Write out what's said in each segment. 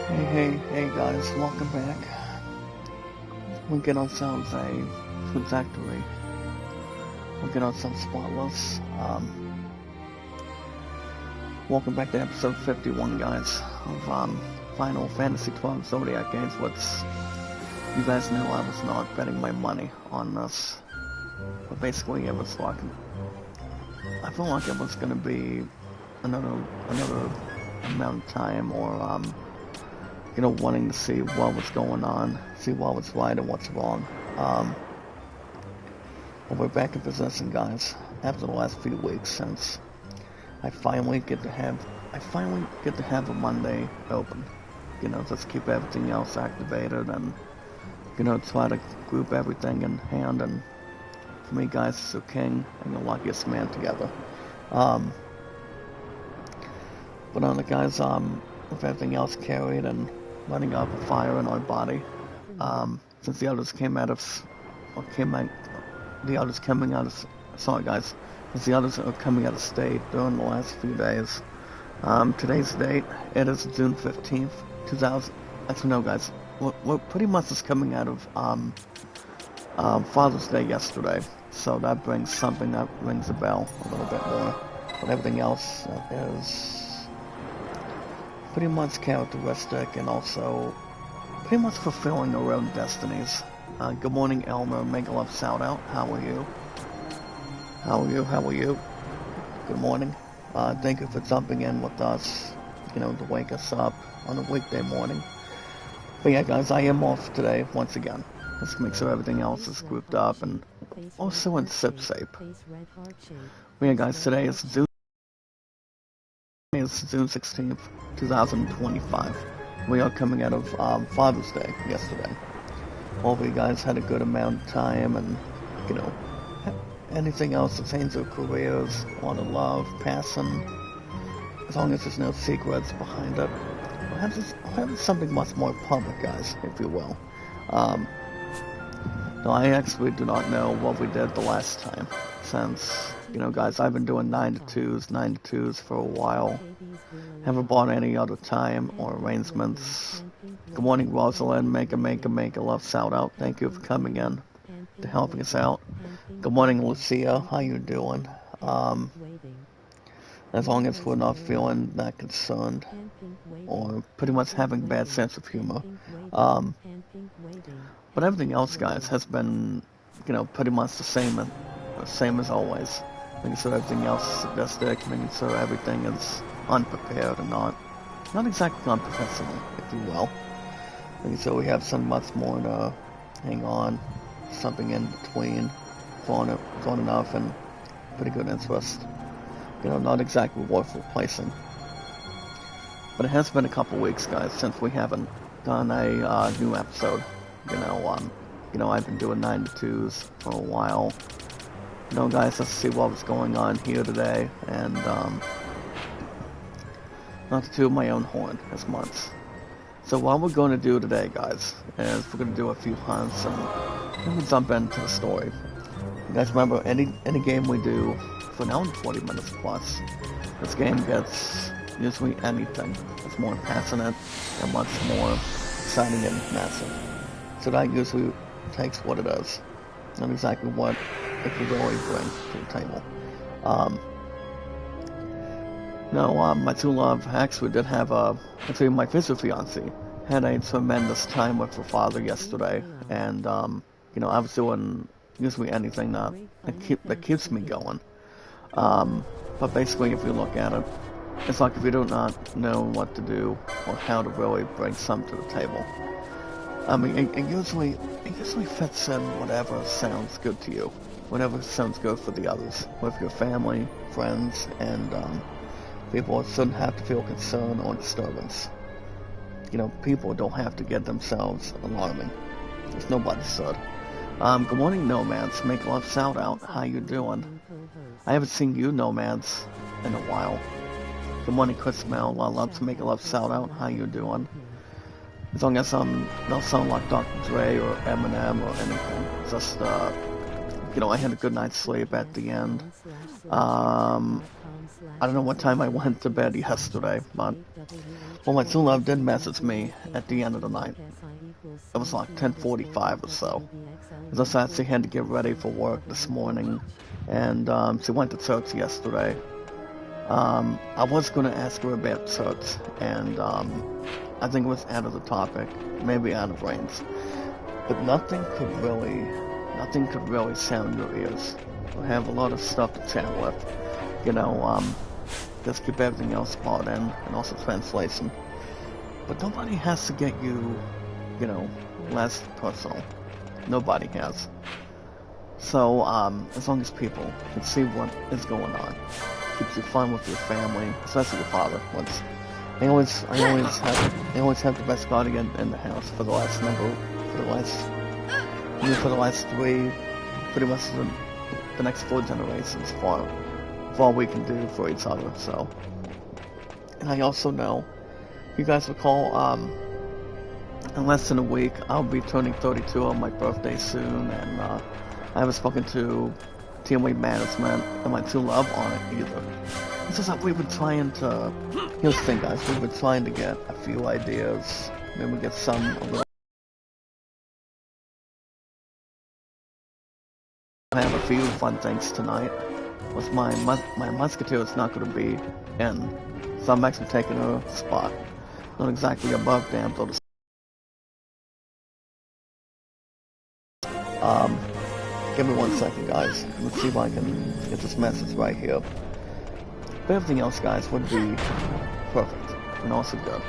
Hey guys, welcome back. We'll get ourselves a food factory. We'll get ourselves spotless. Welcome back to episode 51, guys, of Final Fantasy 12 Zodiac games. You guys know I was not betting my money on this, but basically it was like, I felt like it was gonna be another amount of time, or wanting to see what was going on, see what was right and what's wrong. But we're back in possession, guys, after the last few weeks since I finally get to have a Monday open. Just keep everything else activated and, try to group everything in hand. And for me, guys, it's the king and the luckiest man together. But on the guys, with everything else carried and letting up a fire in our body, since the others came out of, or came out, the others coming out of, sorry guys, since the others are coming out of state during the last few days. Today's date, it is June 15th, 2000, actually no guys, we're pretty much just coming out of, Father's Day yesterday, so that rings a bell a little bit more, but everything else is pretty much characteristic and also pretty much fulfilling our own destinies. Good morning, Elmer. Make a love shout out. How are you? How are you? Good morning. Thank you for jumping in with us, to wake us up on a weekday morning. But yeah, guys, I am off today once again. Let's make sure everything else is grouped up and also in sip shape. But yeah, guys, today is June 16th, 2025. We are coming out of Father's Day yesterday. All of you guys had a good amount of time and, anything else to change your careers, a lot of love, passion, as long as there's no secrets behind it. Have something much more public, guys, if you will. No, I actually do not know what we did the last time, since, guys, I've been doing 9 to 2s for a while. Haven't bought any other time or arrangements. Good morning, Rosalind. Make a love shout out. Thank you for coming in to helping us out. Good morning, Lucia. How you doing? As long as we're not feeling that concerned or pretty much having a bad sense of humor. But everything else, guys, has been, pretty much the same as always. Making sure everything else is sadistic, making sure everything is unprepared and not exactly unprofessional, if you will. Making sure we have some much more to hang on, something in between, fun enough and pretty good interest. Not exactly worth replacing. But it has been a couple weeks, guys, since we haven't done a new episode. I've been doing 9 to 2s for a while. Guys, let's see what was going on here today, and not to toot my own horn as much. So what we're going to do today, guys, is we're going to do a few hunts and then we'll jump into the story. You guys remember, any game we do for now 20 minutes plus, this game gets usually anything. It's more passionate and much more exciting and massive. So that usually takes what it is, and exactly what it can really bring to the table. My true love actually did have my future fiancé had a tremendous time with her father yesterday, and I was doing usually anything that keeps me going. But basically, if you look at it, it's like if you do not know what to do or how to really bring something to the table. I mean, it usually fits in whatever sounds good to you, whatever sounds good for the others, with your family, friends, and people shouldn't have to feel concern or disturbance. People don't have to get themselves alarming. There's nobody should. Good morning, Nomads. Make a love shout out. How you doing? I haven't seen you, Nomads, in a while. Good morning, Chris Mel. Love to make a love shout out. How you doing? As long as don't sound like Dr. Dre or Eminem or anything. Just I had a good night's sleep at the end. I don't know what time I went to bed yesterday, but well, my true love did message me at the end of the night. It was like 10:45 or so. As I said, she had to get ready for work this morning, and she went to church yesterday. I was gonna ask her about church, and I think it was out of the topic, maybe out of range. But nothing could really sound your ears. We have a lot of stuff to chat with, you know. Just keep everything else brought in, and also translation. But nobody has to get you, you know, less personal. Nobody has. So, as long as people can see what is going on, keeps you fun with your family, especially your father. Once I always have the best guardian in the house for the last three, pretty much the next 4 generations for all we can do for each other. So, and I also know, you guys recall, in less than a week, I'll be turning 32 on my birthday soon, and I haven't spoken to Team Lead Management and my true love on it either. It's just that we've been trying to, here's the thing guys, we've been trying to get a few ideas, maybe get a little. I have a few fun things tonight. With my musketeer is not going to be in, so I'm actually taking her spot. Not exactly above Damsel. Give me 1 second, guys. Let's see if I can get this message right here. But everything else, guys, would be perfect and also good.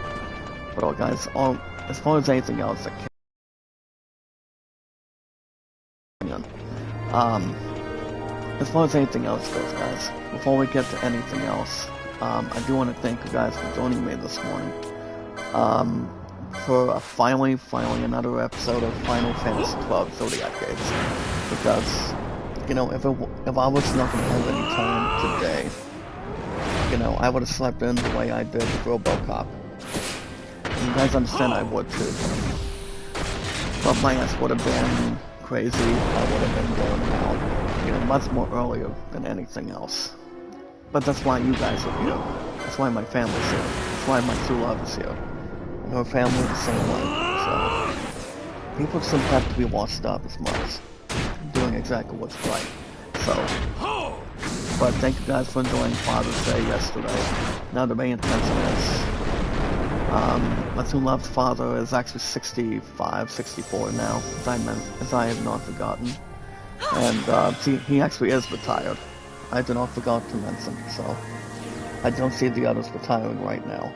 But guys, as far as anything else that can, as far as anything else goes, guys, before we get to anything else, I do want to thank you guys for joining me this morning. For finally another episode of Final Fantasy XII Zodiac Gates. Because, you know, if I was not going to have any time today, you know, I would have slept in the way I did with RoboCop. And you guys understand I would too. But my ass would have been crazy. I would have been going out, you know, much more earlier than anything else. But that's why you guys are here. That's why my family's here. That's why my true love is here. And her family the same way. So, people shouldn't have to be washed up as much. Doing exactly what's right. So, but thank you guys for enjoying Father's Day yesterday. Now the main intention is, my true love's father is actually 65, 64 now, as I have not forgotten. And, he actually is retired. I did not forget to mention, so I don't see the others retiring right now.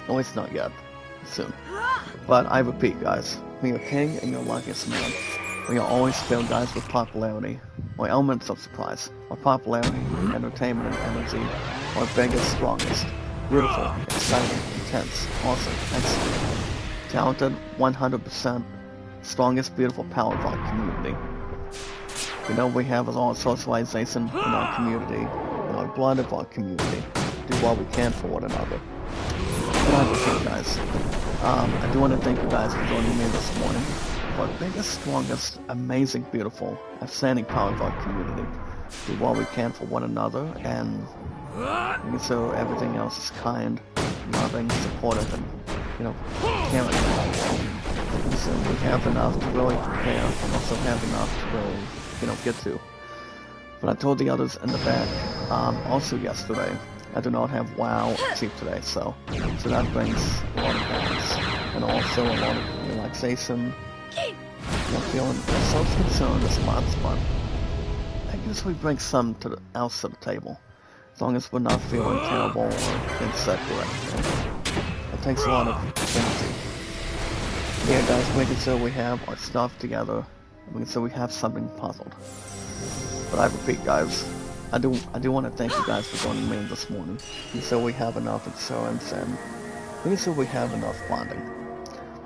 At least not yet. Soon. But I repeat, guys, we are king and your luckiest man. We are always filled, guys, with popularity, or elements of surprise. Our popularity, entertainment, and energy are biggest, strongest, beautiful, exciting, intense, awesome, excellent, talented, 100%, strongest, beautiful power of our community. You know, we have a lot of socialization in our community, in our blood of our community, do what we can for one another. But I repeat, guys, I do want to thank you guys for joining me this morning. For our biggest, strongest, amazing, beautiful, outstanding power of our community. Do what we can for one another, and so everything else is kind, loving, supportive, and, you know, caring. So we have enough to really prepare, and also have enough to really, you know, get to. But I told the others in the back, also yesterday, I do not have WoW cheap today, so that brings a lot of balance, and also a lot of relaxation. I'm not feeling self-concerned this month, but I usually bring some else to the table, as long as we're not feeling terrible or insect or anything. It takes a lot of energy. Yeah, guys, making sure we have our stuff together, making sure we have something puzzled. But I repeat, guys, I do want to thank you guys for joining me this morning. Making sure we have enough insurance and making sure we have enough bonding.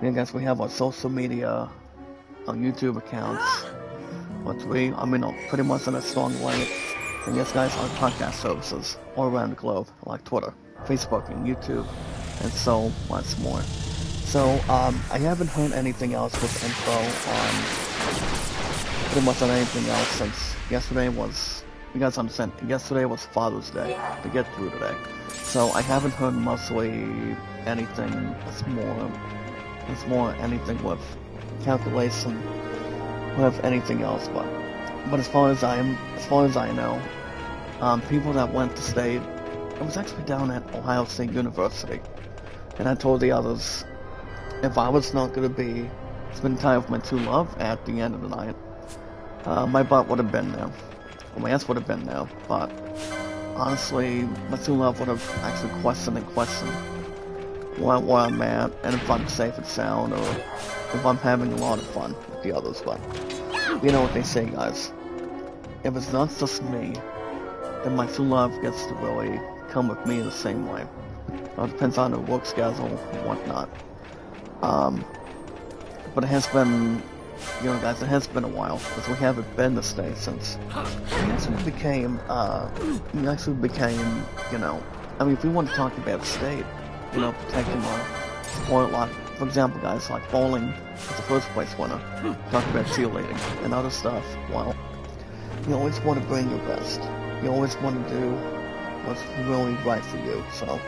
Yeah, guys, we have our social media, our YouTube accounts, pretty much in a strong way. And yes, guys, our podcast services all around the globe, like Twitter, Facebook, and YouTube, and so much more. So, I haven't heard anything else with info on pretty much on anything else since yesterday was you guys understand, yesterday was Father's Day to get through today. So I haven't heard mostly anything it's more anything with calculation, with anything else, but as far as I know, people that went to state, I was actually down at Ohio State University, and I told the others, if I was not going to be spending time with my true love at the end of the night, my butt would have been there. Well, my ass would have been there, but honestly, my true love would have actually questioned where I'm at, and if I'm safe and sound, or if I'm having a lot of fun with the others. But you know what they say, guys. If it's not just me, then my true love gets to really come with me in the same way. It depends on the work schedule and whatnot. But it has been, you know, guys, it has been a while, because we haven't been to state since we actually became, you know, I mean, if we want to talk about state, you know, protecting our sport, like, for example, guys, like bowling is the first place winner, talk about cheerleading and other stuff, well, you always want to bring your best. You always want to do what's really right for you, so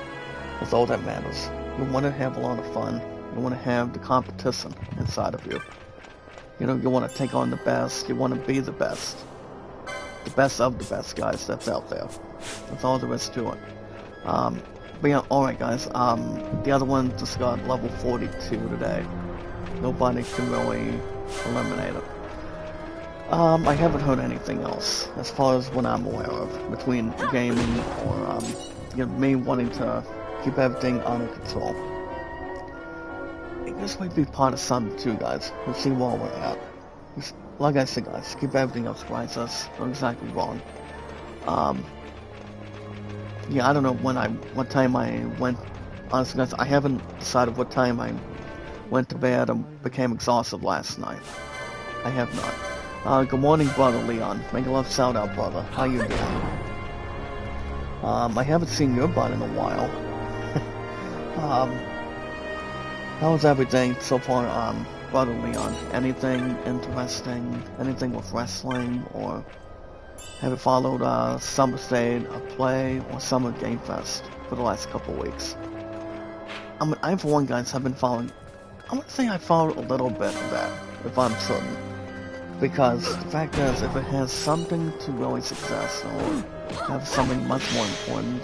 that's all that matters. You want to have a lot of fun. You want to have the competition inside of you. You know, you want to take on the best. You want to be the best. The best of the best, guys, that's out there. That's all there is to it. But yeah, alright guys, the other one just got level 42 today. Nobody can really eliminate it. I haven't heard anything else, as far as what I'm aware of, between gaming or, you know, me wanting to keep everything under control. This might be part of something too, guys. We'll see where we're at. Like I said, guys, keep everything else right. That's not exactly wrong. Yeah, I don't know what time I went. Honestly, guys, I haven't decided what time I went to bed and became exhausted last night. I have not. Good morning, brother Leon. Make a love shout out, brother. How you doing? I haven't seen your butt in a while. How's everything so far, brother Leon? Anything interesting? Anything with wrestling? Or have you followed Summer State of Play or Summer Game Fest for the last couple weeks? I mean, I for one, guys, have been following. I would say I followed a little bit of that, if I'm certain. Because the fact is, if it has something to really success or have something much more important,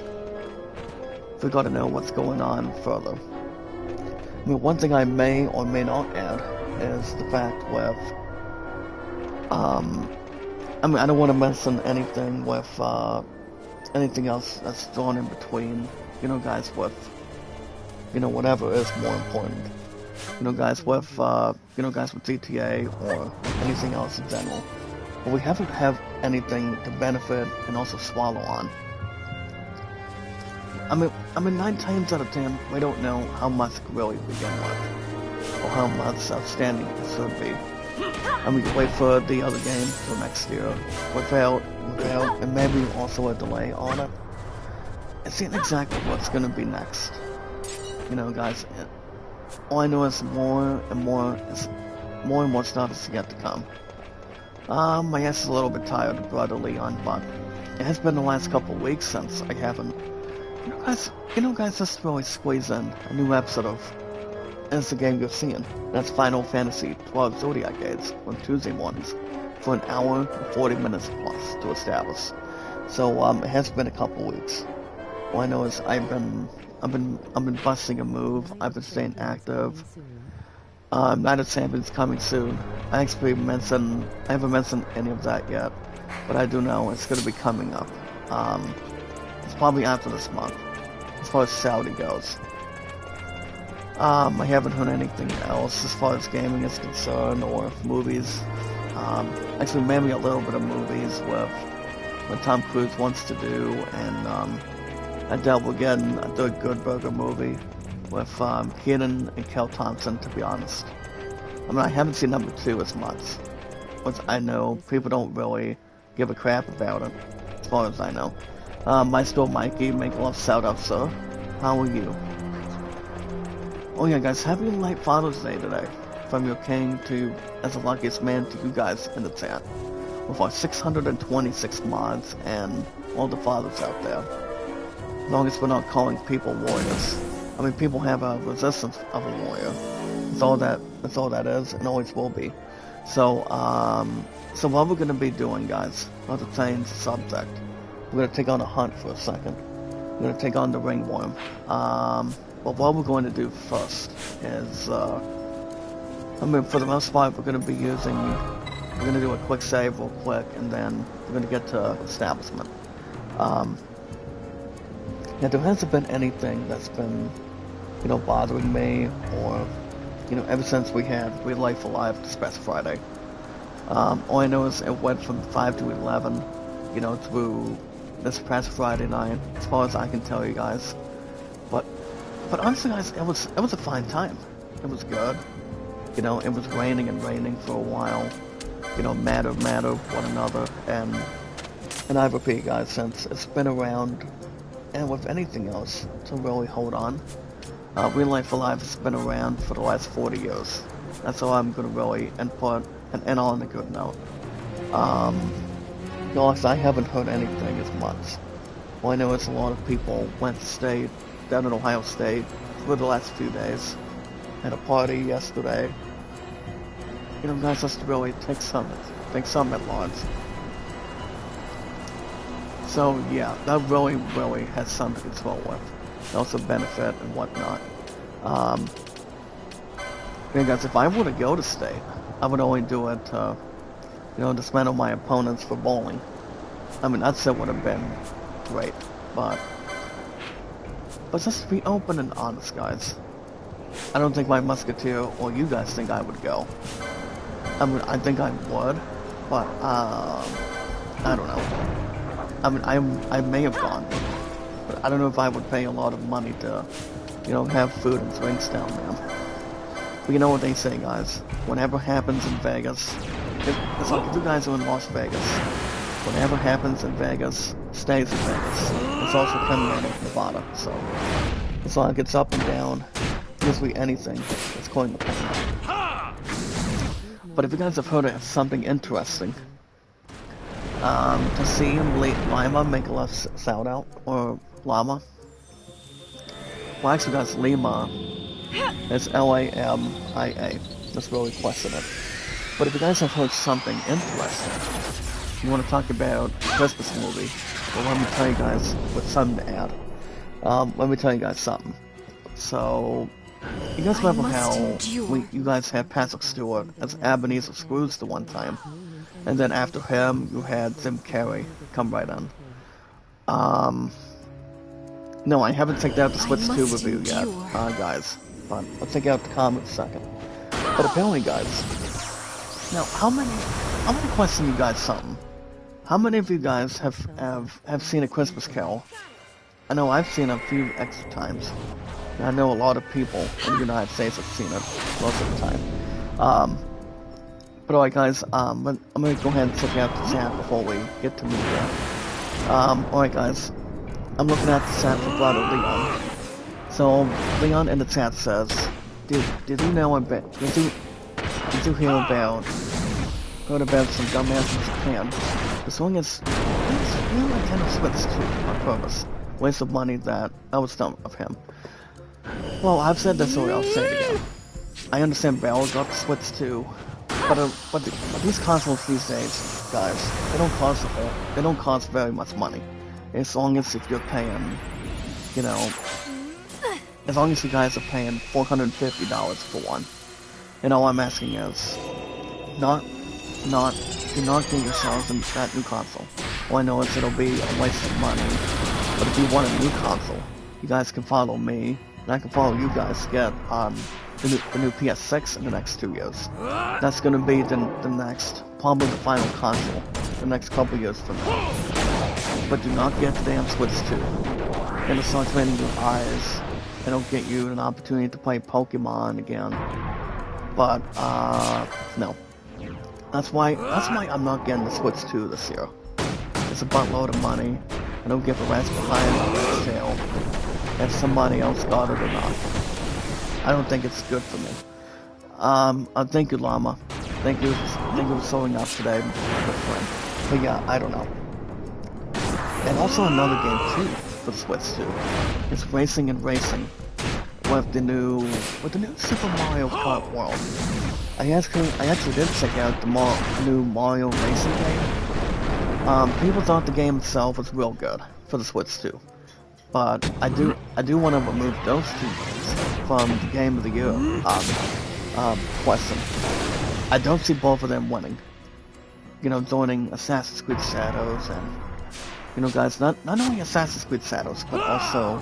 we gotta know what's going on further. I mean, one thing I may or may not add is the fact with, I mean, I don't want to mention anything with, anything else that's thrown in between, you know, guys, with, you know, whatever is more important. You know, guys, with, you know, guys, with GTA or anything else in general. But we haven't have anything to benefit and also swallow on. I mean, 9 times out of 10, we don't know how much to really begin with, or how much outstanding it should be. And we can wait for the other game till next year, without, and maybe also a delay on it. It's not exactly what's gonna be next. You know, guys, all I know is more and more stuff is yet to come. My ass is a little bit tired of Brother Leon, but it has been the last couple of weeks since I haven't. You know, guys, just really squeeze in a new episode of It's the Game You're Seeing. That's Final Fantasy 12 Zodiac Gates on Tuesday mornings for an hour and 40 minutes plus to establish. So, it has been a couple weeks. All I know is I've been busting a move. I've been staying active. Night of Champions coming soon. I haven't mentioned any of that yet, but I do know it's going to be coming up. It's probably after this month, as far as Saudi goes. I haven't heard anything else as far as gaming is concerned, or movies. Actually, maybe a little bit of movies with what Tom Cruise wants to do, and I doubt we're getting a Good Burger movie with Keenan and Kel Thompson, to be honest. I mean, I haven't seen number 2 as much, but I know people don't really give a crap about it, as far as I know. My store Mikey, make a love shout out, sir. How are you? Oh yeah, guys, happy late Father's Day today. From your king to, as the luckiest man, to you guys in the chat. with our 626 mods and all the fathers out there. As long as we're not calling people warriors. I mean, people have a resistance of a warrior. That's all that is, and always will be. So, so what we're gonna be doing, guys, not to change the subject, we're gonna take on a hunt for a second. We're gonna take on the ringworm. But what we're going to do first is, I mean, for the most part, we're gonna do a quick save real quick, and then we're gonna get to establishment. Now, there hasn't been anything that's been, you know, bothering me, or, you know, ever since we had Real Life Alive this past Friday. All I know is it went from 5 to 11, you know, through this past Friday night, as far as I can tell you guys. But honestly, guys, it was a fine time. It was good. You know, it was raining and raining for a while. You know, matter one another, and I repeat, guys, since it's been around, and with anything else, to really hold on. Real Life Alive has been around for the last 40 years. That's how I'm gonna really put an end on a good note. No, I haven't heard anything as much. All I know is a lot of people went to stay down in Ohio State for the last few days. Had a party yesterday. You know, guys, just to really take some at large. So yeah, that really has something to go with. It also benefit and whatnot. Yeah, guys, if I were to go to state, I would only do it, you know, dismantle my opponents for bowling. I mean, that would have been great, but just to be open and honest, guys. I don't think my musketeer or you guys think I would go. I mean, I think I would, but I don't know. I mean, I may have gone, but I don't know if I would pay a lot of money to, you know, have food and drinks down there. But you know what they say, guys. Whatever happens in Vegas, it's like if you guys are in Las Vegas. Whatever happens in Vegas stays in Vegas. It's also Commemorating Father, so it's like it's up and down. Usually anything that's going to happen. But if you guys have heard of something interesting, to see Lima make a left shout out, or Llama. Well, actually, guys, Lima is Lamia. Let's really question it. But if you guys have heard something interesting, you want to talk about a Christmas movie, well, let me tell you guys with something to add. Let me tell you guys something. So, you guys remember how you guys had Patrick Stewart as Ebenezer Scrooge the one time, and then after him you had Jim Carrey come right in. No, I haven't checked out the Switch 2 review yet, guys, but I'll check out the comments second. But apparently, guys, now how many question you guys something? How many of you guys have seen A Christmas Carol? I know I've seen it a few extra times. I know a lot of people in the United States have seen it most of the time. But alright, guys, I'm gonna go ahead and check out the chat before we get to media. Alright, guys, I'm looking at the chat for brother Leon. So Leon in the chat says, did you know about? Did you hear about? Heard about some dumbasses in Japan? The song is really kind of switched to on purpose. Waste of money that was dumb of him. Well, I've said this already, I'll say it again. I understand Bell got the Switch too, but these consoles these days, guys, they don't cost very much money. As long as if you're paying, you know, as long as you guys are paying $450 for one. And all I'm asking is, do not get yourselves in that new console. All I know is it'll be a waste of money, but if you want a new console, you guys can follow me, and I can follow you guys to get the new PS6 in the next 2 years. That's gonna be the next, probably the final console, the next couple years from now. But do not get the damn Switch 2. It'll start draining your eyes. It'll get you an opportunity to play Pokemon again. But no. That's why I'm not getting the Switch 2 this year. It's a buttload of money. I don't give a rat's behind the sale if somebody else got it or not. I don't think it's good for me. Thank you, Llama. thank you for showing up today, my good friend. But yeah, I don't know. And also another game too for the Switch too. It's Racing and Racing with the new Super Mario Kart World. I actually did check out the new Mario Racing game. People thought the game itself was real good for the Switch too. But I do want to remove those two games from the Game of the Year question. I don't see both of them winning. You know, joining Assassin's Creed Shadows and, you know, guys, not only Assassin's Creed Shadows, but also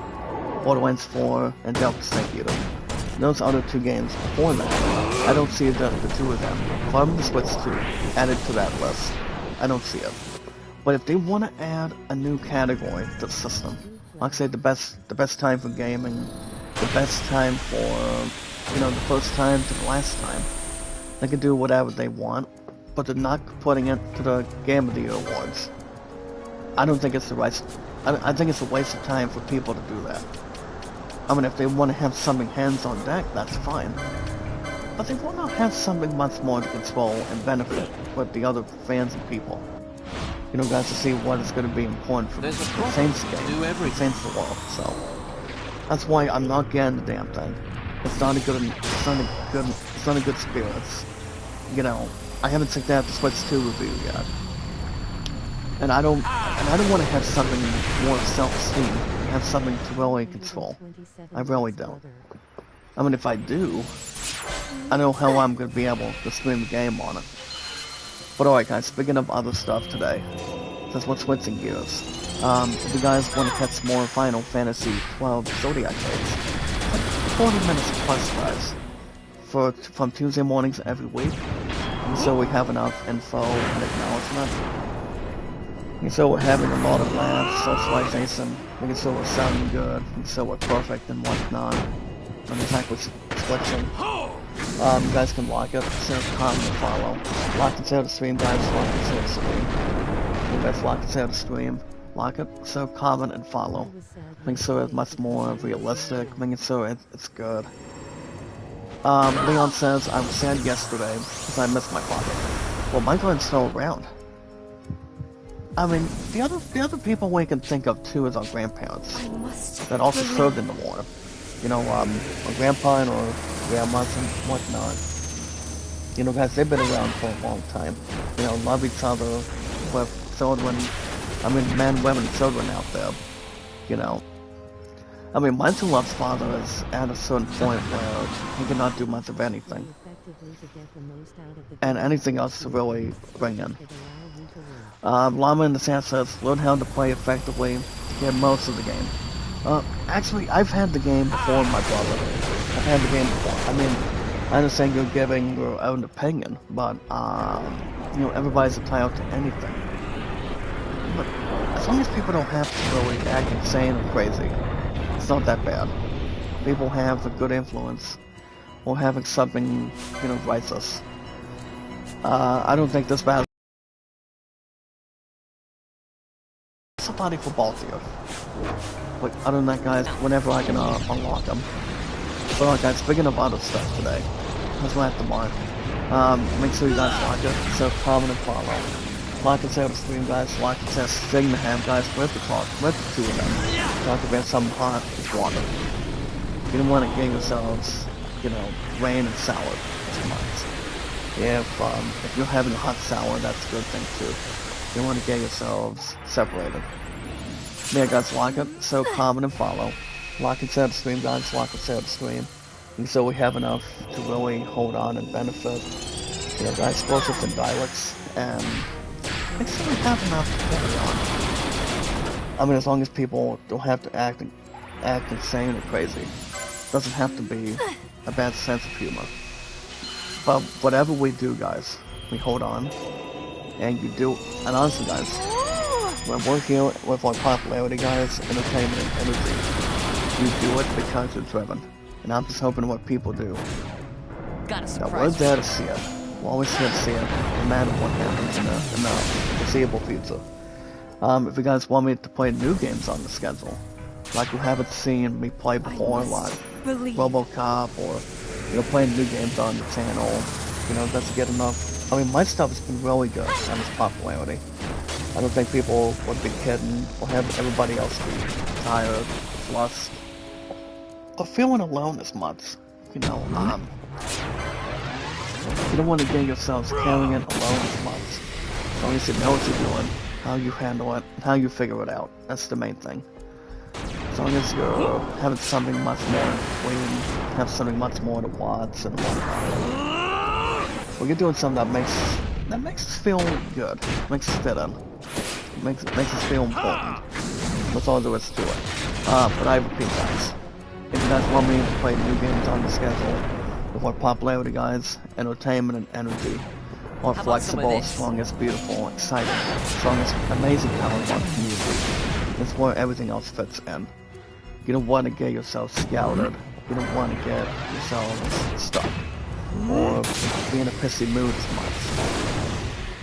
Borderlands 4 and Delta Snake Eater. Those other two games before that, I don't see the two of them from the Switch 2 added to that list. I don't see it. But if they want to add a new category to the system, like I say, the best time for gaming, the best time for, you know, the first time to the last time, they can do whatever they want, but they're not putting it to the Game of the Year awards. I don't think it's the right. I think it's a waste of time for people to do that. I mean, if they want to have something hands on deck, that's fine. But they want to have something much more to control and benefit with the other fans and people. You know, guys, to see what is going to be important for the Saints game, the Saints of the world. So that's why I'm not getting the damn thing. It's not a good experience. You know, I haven't checked out the Switch 2 review yet. And I don't want to have something more self-esteem, have something to really control. I really don't. I mean, if I do, I know how I'm going to be able to stream the game on it. But alright guys, speaking of other stuff today, since we're switching gears, if you guys want to catch more Final Fantasy 12 Zodiac days, 40 minutes plus guys, from Tuesday mornings every week, and so we have enough info and acknowledgement. And so we're having a lot of laughs, socialization, we can so we're sounding good, and so we're perfect and whatnot. And in fact, we're switching. You guys can like it, share, comment, and follow. Like and share the stream, guys. Like and share the stream. You guys like and share the stream. Like it, share, comment, and follow. Make sure it's much more realistic. Making sure it's good. Leon says, I was sad yesterday because I missed my father. Well, Michael's still around. I mean, the other people we can think of too is our grandparents that also served in the war. You know, our grandpa and our grandmas and whatnot. You know, guys, they've been around for a long time. You know, love each other with children. I mean, men, women, children out there. You know. I mean, my two-love's father is at a certain point where he cannot do much of anything. And anything else to really bring in. Llama in the Sand says, learn how to play effectively, get most of the game. Actually, I've had the game before, my brother. I've had the game before. I mean, I understand you're giving your own opinion, but, you know, everybody's entitled to anything. But as long as people don't have to really act insane or crazy, it's not that bad. People have a good influence, or having something, you know, righteous. I don't think this battle somebody for Baltier. But other than that, guys, whenever I can unlock them. But alright guys, speaking of other stuff today, let's wrap the mark. Make sure you guys like it, so comment and follow. Like and share the stream, guys. Like and share Sting the Ham, guys. With the talk, with the two of them. Talk about something hot with water. You don't want to get yourselves, you know, rain and sour too much. If you're having a hot sour, that's a good thing too. You want to get yourselves separated. Yeah, guys, like it, so comment and follow. Like and share the stream, guys. Like and share the stream. And so we have enough to really hold on and benefit, you know, guys, explosives and dialects, and make sure we have enough to carry on. I mean, as long as people don't have to act insane or crazy. Doesn't have to be a bad sense of humor. But whatever we do, guys, we hold on. And you do, and honestly guys, when we're here with our popularity, guys, entertainment and energy, you do it because you're driven. And I'm just hoping what people do. Now we're there to see it. We're always here to see it, no matter what happens in the foreseeable future. If you guys want me to play new games on the schedule, like you haven't seen me play before, like RoboCop, or, you know, playing new games on the channel, You know, does it get enough? I mean, my stuff has been really good on its popularity. I don't think people would be kidding or have everybody else be tired, flustered, or feeling alone as much. You know, you don't want to get yourselves carrying it alone as much. As long as you know what you're doing, how you handle it, and how you figure it out. That's the main thing. As long as you're having something much more clean, have something much more to watch and whatnot. Well, you're doing something that makes us feel good, makes us fit in, makes us feel important. That's all there is to it. But I repeat, guys, if you guys want me to play new games on the schedule, with more popularity, guys, entertainment and energy, more flexible, strongest, beautiful, exciting, strongest, amazing talent on community. That's where everything else fits in. You don't want to get yourself scouted. You don't want to get yourselves stuck or be in a pissy mood as much.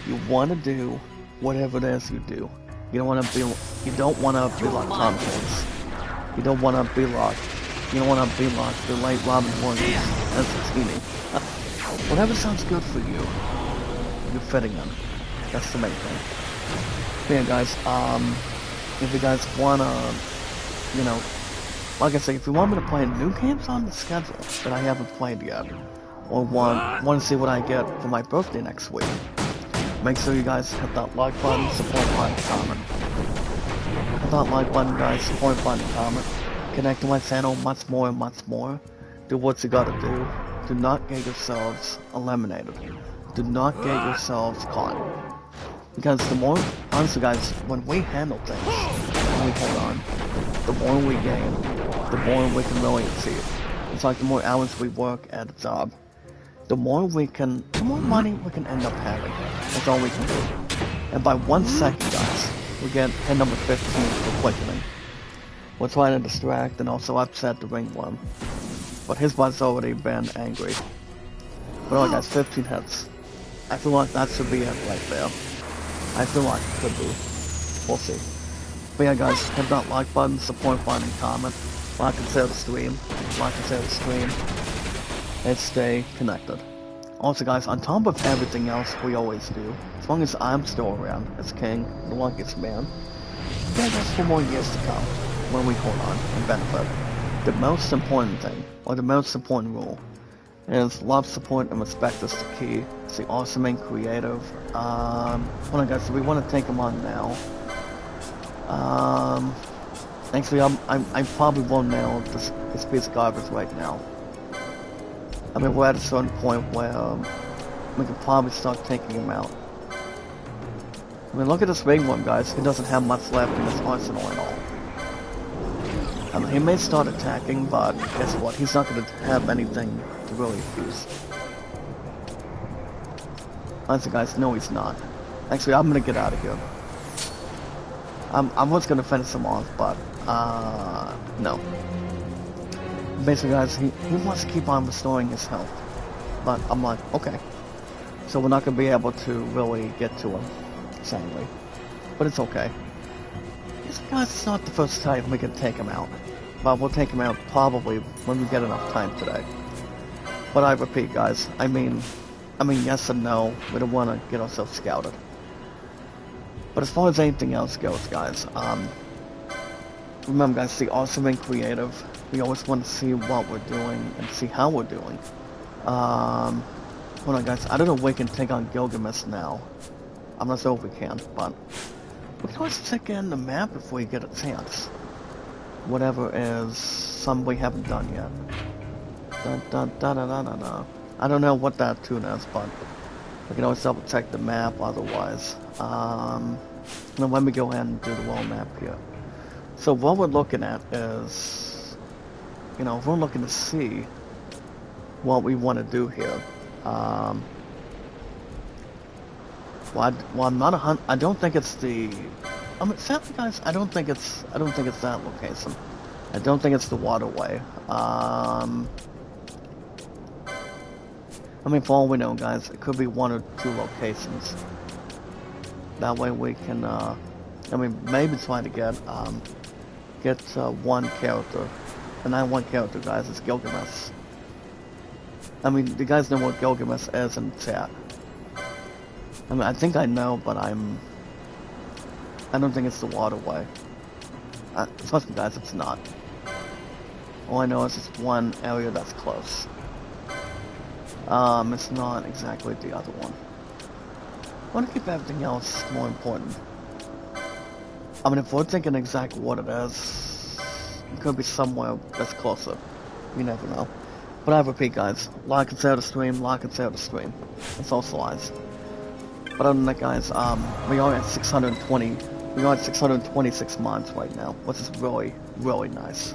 You want to do whatever it is you do. You don't want to be like Tom Hanks. You don't want to be like the late Robin Williams as a teenie. Whatever sounds good for you, you're fitting in. That's the main thing. But yeah, guys, if you guys wanna, you know, like I say, if you want me to play new games on the schedule that I haven't played yet, or want to see what I get for my birthday next week, make sure you guys hit that like button, support button, comment. Hit that like button, guys, support button, comment. Connect to my channel much more and much more. Do what you gotta do. Do not get yourselves eliminated. Do not get yourselves caught. Because the more, honestly guys, when we handle things, when we hold on, the more we gain, the more we can really achieve. It's like the more hours we work at a job, the more money we can end up having. That's all we can do. And by 1 second, guys, we get hit number 15 for quickening. We're trying to distract and also upset the ringworm. But his butt's already been angry. But alright guys, 15 hits. I feel like that should be it right there. I feel like it could be. We'll see. But yeah guys, hit that like button, support button, and comment. Like and share the stream. Like and share the stream. And stay connected. Also guys, on top of everything else we always do, as long as I'm still around as king, the luckiest man, yeah guys, for more years to come, when we hold on and benefit. The most important thing, or the most important rule, is love, support, and respect is the key. It's the awesome and creative. Hold on guys, so we want to take them on now. Actually, I probably won't nail this piece of garbage right now. I mean, we're at a certain point where we can probably start taking him out. I mean, look at this big one, guys. He doesn't have much left in his arsenal at all. I mean, he may start attacking, but guess what? He's not going to have anything to really use. Honestly, guys, no, he's not. Actually, I'm going to get out of here. I was going to finish him off, but, no. Basically, guys, he wants to keep on restoring his health. But I'm like, okay. So we're not going to be able to really get to him, sadly. But it's okay. Guys, it's not the first time we can take him out. But we'll take him out probably when we get enough time today. But I repeat, guys, I mean, yes and no. We don't want to get ourselves scouted. But as far as anything else goes, guys, remember, guys, the awesome and creative. We always want to see what we're doing and see how we're doing. Hold on, guys. I don't know if we can take on Gilgamesh now. I'm not sure if we can, but we can always check in the map if we get a chance. Whatever is something we haven't done yet. I don't know what that tune is, but we can always double check the map otherwise. Now let me go ahead and do the world map here. So what we're looking at is, you know, if we're looking to see what we want to do here. Well, I'm not 100. I don't think it's the. Sadly, guys, I don't think it's that location. I don't think it's the waterway. I mean, for all we know, guys, it could be 1 or 2 locations. That way we can. I mean, maybe try to get one character, and that one character, guys, is Gilgamesh. I mean, you guys know what Gilgamesh is in chat. I mean, I think I know, but I don't think it's the waterway. Trust me, guys, it's not. All I know is it's one area that's close. It's not exactly the other one. I want to keep everything else more important. I mean, if we're thinking exactly what it is, it could be somewhere that's closer. You never know. But I repeat, guys, like and share the stream, like and share the stream, and socialize. But other than that, guys, we are at 620. We are at 626 mods right now, which is really, really nice.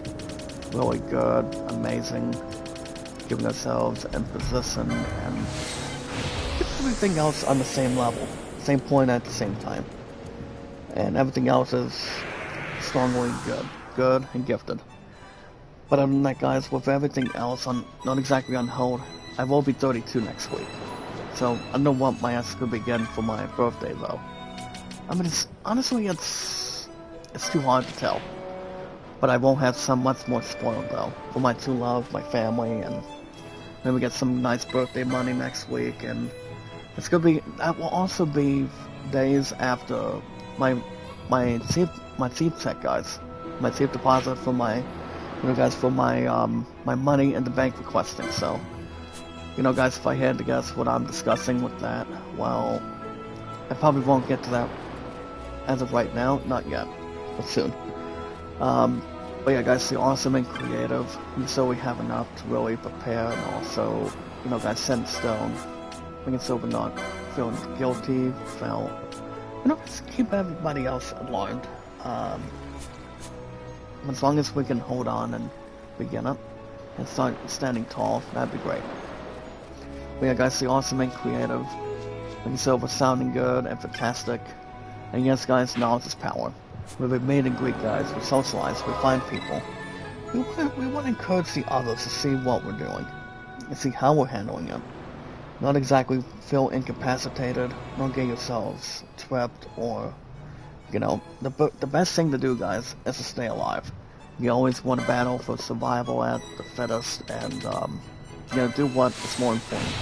Really good, amazing. Giving ourselves in position and keep everything else on the same level, same point at the same time. And everything else is strongly good and gifted. But other than that, guys, with everything else not exactly on hold, I will be 32 next week. So I don't know what my ass could be getting for my birthday though. I mean, honestly, it's too hard to tell. But I won't have some much more spoiled though. For my true love, my family, and maybe get some nice birthday money next week. And it's gonna be, that will also be days after my seed check, guys. My seed deposit for my, guys, for my my money in the bank requesting. So, guys, if I had to guess what I'm discussing with that, well, I probably won't get to that as of right now, not yet, but soon. But yeah, guys, stay awesome and creative, and so we have enough to really prepare, and also, guys, set in stone. Making so we're not feeling guilty, just keep everybody else aligned. As long as we can hold on and begin it, and start standing tall, that'd be great. But yeah, guys, stay awesome and creative. Making so we're sounding good and fantastic. And yes, guys, knowledge is power. We meet and greet, guys. We socialize. We find people. We want to encourage the others to see what we're doing and see how we're handling it. Not exactly feel incapacitated, not get yourselves trapped, or, the best thing to do, guys, is to stay alive. You always want to battle for survival at the fittest, and, do what is more important.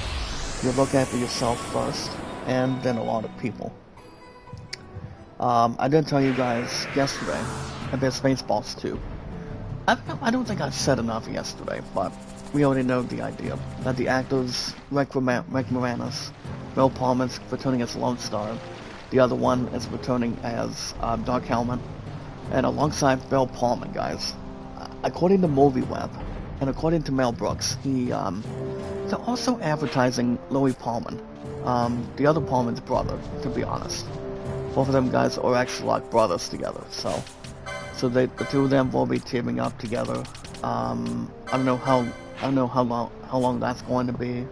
You look after yourself first, and then a lot of people. I did tell you guys yesterday about Spaceballs 2. I don't think I said enough yesterday, but we already know the idea. That the actors, Rick Moranis, Bill Pullman's returning as Lone Star, the other one is returning as Dark Helmet, and alongside Bill Pullman, guys. According to MovieWeb, and according to Mel Brooks, they're also advertising Louis Pullman, the other Pullman's brother, to be honest. Both of them guys are actually like brothers together, so the two of them will be teaming up together. I don't know how long that's going to be.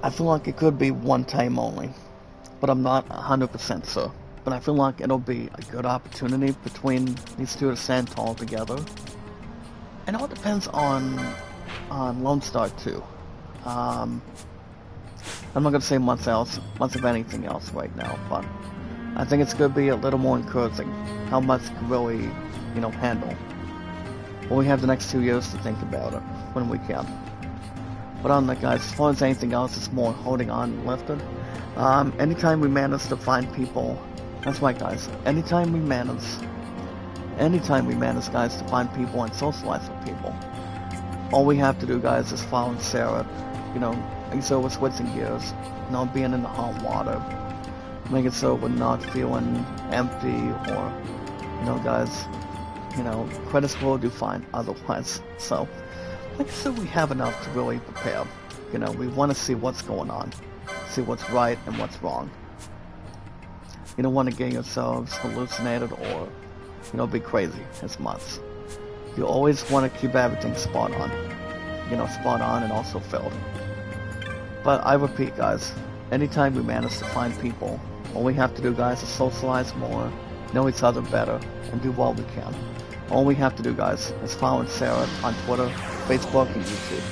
I feel like it could be one time only, but I'm not 100% sure. But I feel like it'll be a good opportunity between these two to stand tall together. And it all depends on Lone Star 2. I'm not going to say much of anything else right now, but I think it's going to be a little more encouraging how much can really, handle. Well, we have the next 2 years to think about it when we can. But on that, guys, as far as anything else, it's more holding on and lifted. Anytime we manage to find people, that's right, guys, anytime we manage, guys, to find people and socialize with people, all we have to do, guys, is follow Sarah, and so we're switching gears, not being in the hot water, make it so we're not feeling empty, or, guys, credits will do fine otherwise. So, like I said, we have enough to really prepare. We want to see what's going on, see what's right and what's wrong. You don't want to get yourselves hallucinated or, be crazy as much. You always want to keep everything spot on, spot on and also filled. But I repeat, guys, anytime we manage to find people, all we have to do, guys, is socialize more, know each other better, and do what we can. All we have to do, guys, is follow Sarah on Twitter, Facebook, and YouTube.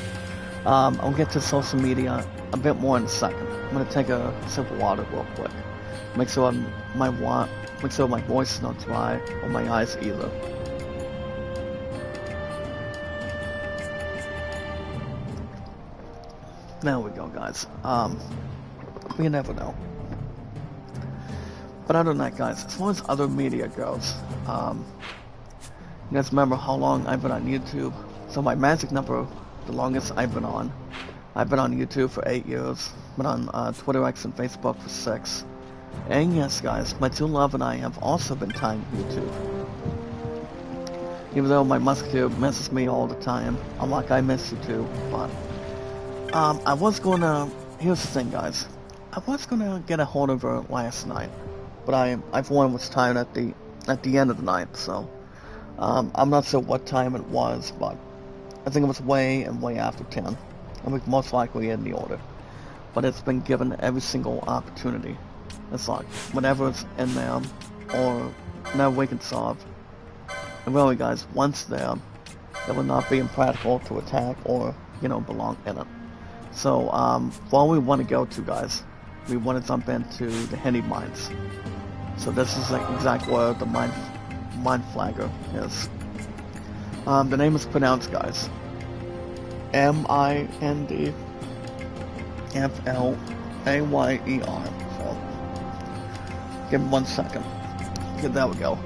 I'll get to social media a bit more in a second. I'm gonna take a sip of water real quick. Make sure my voice is not dry, or my eyes either. There we go, guys. You never know. But other than that, guys, as far as other media goes, you guys remember how long I've been on YouTube? So my magic number, the longest I've been on YouTube for 8 years. Been on Twitter, X, and Facebook for 6. And yes, guys, my true love and I have also been trying YouTube. Even though my musketeer misses me all the time, I'm like, I miss you too, but I was gonna, here's the thing, guys, I was gonna get a hold of her last night, but I for one was tired at the end of the night, so I'm not sure what time it was, but I think it was way after 10, and we most likely in the order, but it's been given every single opportunity. It's like, whatever's in there, or whatever we can solve. And really, guys, once there, it will not be impractical to attack or, belong in it. So, what we want to go to, guys, we want to jump into the Henny Mines. So this is like exactly where the mine flagger is. The name is pronounced, guys, Mindflayer. So, give me 1 second. Okay, there we go.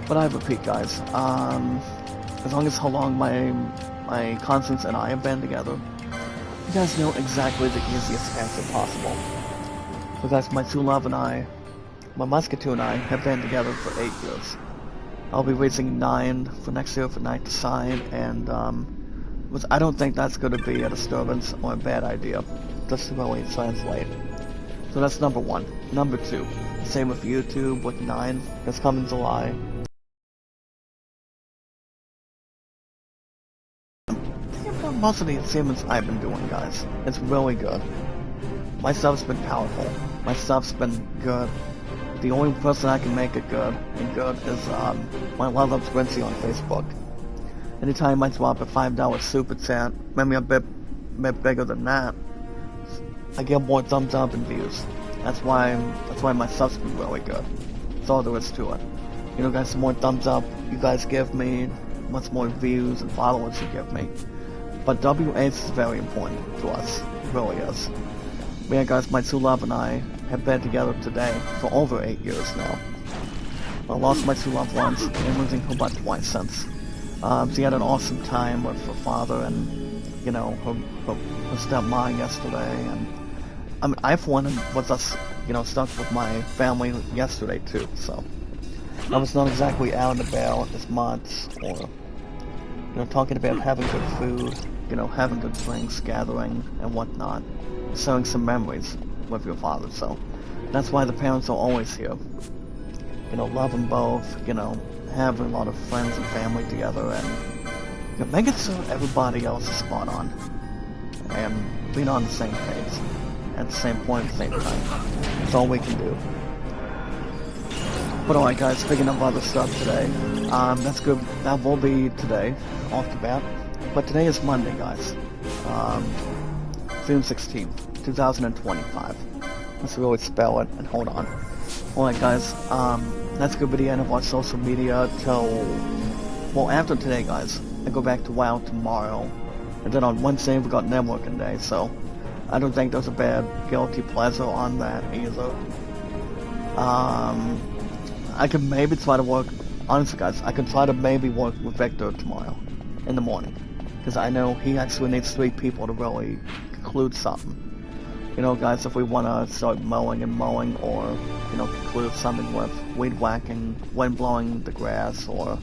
But I repeat, guys, as long as how long my Constance and I have been together, you guys know exactly the easiest answer possible. So guys, my true love and I, my musketeer and I, have been together for 8 years. I'll be raising 9 for next year for 9 to sign, and I don't think that's going to be a disturbance or a bad idea, just to really translate. So that's number 1. Number 2, same with YouTube with 9, that's coming July. Most of the segments I've been doing, guys, it's really good. My stuff's been powerful. My stuff's been good. The only person I can make it good is my love of Sprincey on Facebook. Anytime I drop a $5 super chat, maybe a bit bigger than that, I get more thumbs up and views. That's why my stuff's been really good. That's all there is to it. Guys, the more thumbs up you guys give me, much more views and followers you give me. But WH is very important to us. It really is. But yeah, guys, my true love and I have been together today for over 8 years now. I lost my true love once, and losing her about twice since. She had an awesome time with her father and, her stepmom yesterday. And I mean, I for one was stuck with my family yesterday too. So I was not exactly out and about as much, or talking about having good food, having good drinks, gathering, and whatnot, sharing some memories with your father. So that's why the parents are always here. Love them both, having a lot of friends and family together, and making sure everybody else is spot on, and being on the same page, at the same point, at the same time. That's all we can do. But alright, guys, speaking of other stuff today, that's good. That will be today, off the bat. But today is Monday, guys. June 16th, 2025. Let's really spell it and hold on. Alright, guys, that's going to be the end of our social media till, well, after today, guys. I go back to WoW tomorrow. And then on Wednesday, we got networking day, so I don't think there's a bad guilty pleasure on that either. I could maybe try to work, honestly guys, I could try to maybe work with Victor tomorrow in the morning, because I know he actually needs 3 people to really conclude something. Guys, if we want to start mowing, or, conclude something with weed whacking, wind blowing the grass, or,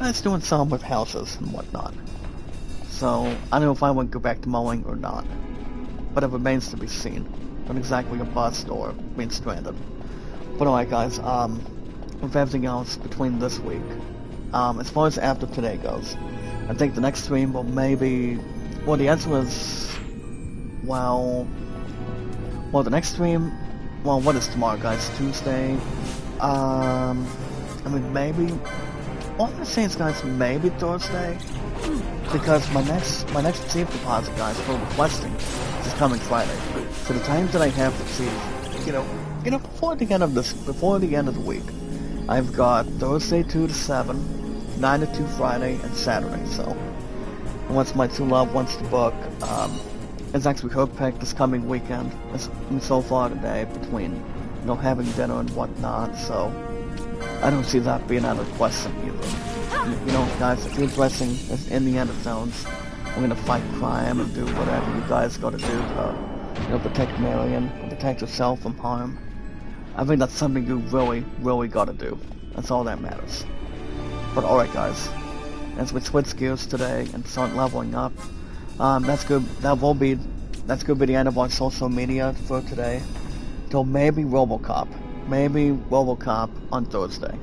guys doing something with houses and whatnot. So, I don't know if I want to go back to mowing or not, but it remains to be seen. Not exactly a bust or being stranded. But alright, guys, with everything else between this week, as far as after today goes, I think the next stream will maybe, well, the answer is, well, the next stream, well, what is tomorrow, guys? Tuesday, I mean, maybe, well, I'm gonna say it's, guys, maybe Thursday, because my next safe deposit, guys, for requesting is coming Friday. So the times that I have to see, before the end of the week, I've got Thursday 2 to 7, 9 to 2 Friday, and Saturday. So, and once my true love wants to book, it's actually her pick this coming weekend. It's so far today between, having dinner and whatnot, so I don't see that being out of question either. Guys, if you're dressing as Indiana Jones, we're gonna fight crime and do whatever you guys gotta do to, protect Marion and protect yourself from harm. I think that's something you really, really gotta do. That's all that matters. But alright guys, as we switch gears today and start leveling up, that's good. That's gonna be the end of our social media for today. Till maybe RoboCop on Thursday.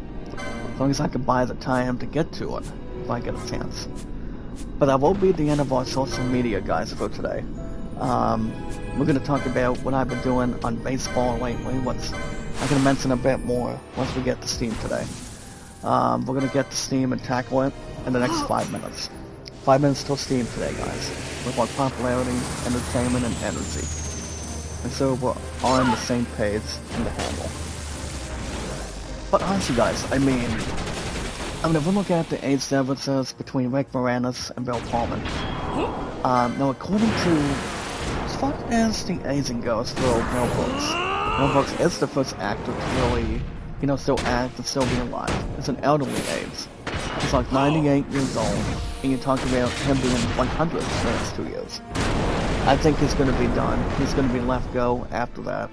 As long as I can buy the time to get to it, if I get a chance. But that will be the end of our social media, guys, for today. We're gonna talk about what I've been doing on baseball lately. I'm gonna mention a bit more once we get to Steam today. We're gonna get to Steam and tackle it in the next 5 minutes. 5 minutes till Steam today, guys. With our popularity, entertainment, and energy. And so we're on the same page in the handle. But honestly, guys, I mean, if we look at the age differences between Rick Moranis and Bill Pullman, now according to, as far as the aging goes for Mel Brooks, Mel Brooks is the first actor to really, still act and still be alive. It's an elderly age. He's like 98 years old, and you're talking about him being 100 for the next 2 years. I think he's going to be done. He's going to be left go after that.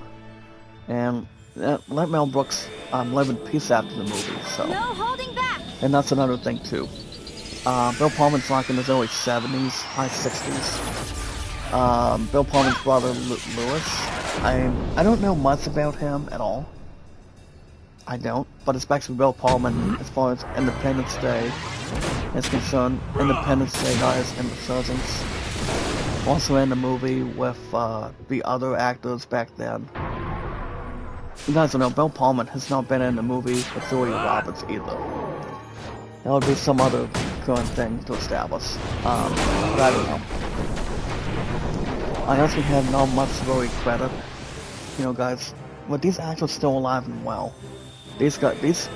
And let Mel Brooks live in peace after the movie, so. No holding back. And that's another thing, too. Bill Pullman's like in his early 70s, high 60s. Bill Pullman's brother, Lewis, I don't know much about him at all. I don't, but especially Bill Pullman, as far as Independence Day is concerned. Independence Day, guys, and Resurgence. Also in the movie with the other actors back then. You guys don't know, Bill Pullman has not been in the movie with Julia Roberts either. That would be some other current thing to establish. But I don't know. I also have not much really credit. Guys, with these actors still alive and well, these guys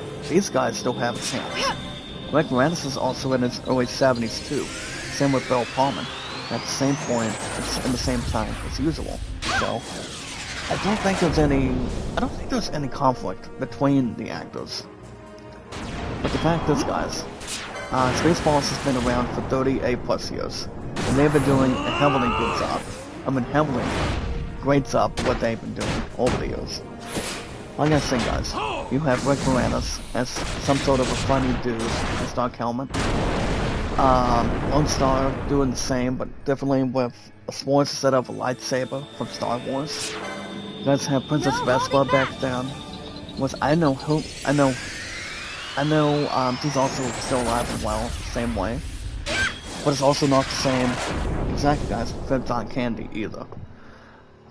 still have a chance. Rick Moranis is also in his early 70s too. Same with Bill Pullman. At the same point, it's in the same time as usual. So I don't think there's any conflict between the actors. But the fact is, guys, Spaceballs has been around for 38 plus years, and they've been doing a heavily good job. Heavily great job what they've been doing over the years. Like I said, guys, you have Rick Moranis as some sort of a funny dude as Doc Helmet. Lone Star doing the same, but differently with a sword instead of a lightsaber from Star Wars. You guys have Princess Vespa back then. I know she's also still alive and well, same way. But it's also not the same, exactly, guys, with John Candy either.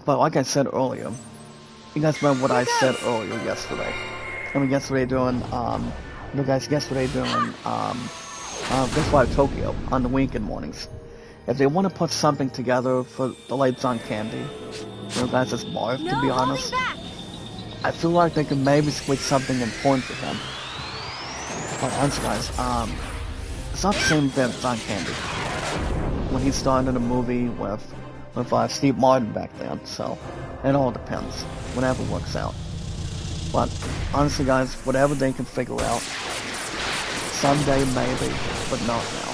But like I said earlier, you guys remember what I said earlier yesterday. Yesterday during Best Buy Tokyo on the weekend mornings. If they want to put something together for the late John Candy, guys, it's Marv, to be honest. I feel like they could maybe squeeze something important for him. But honestly, guys, it's not the same thing as John Candy. When he started in a movie with Steve Martin back then, so it all depends. Whatever works out. But honestly, guys, whatever they can figure out, someday maybe, but not now.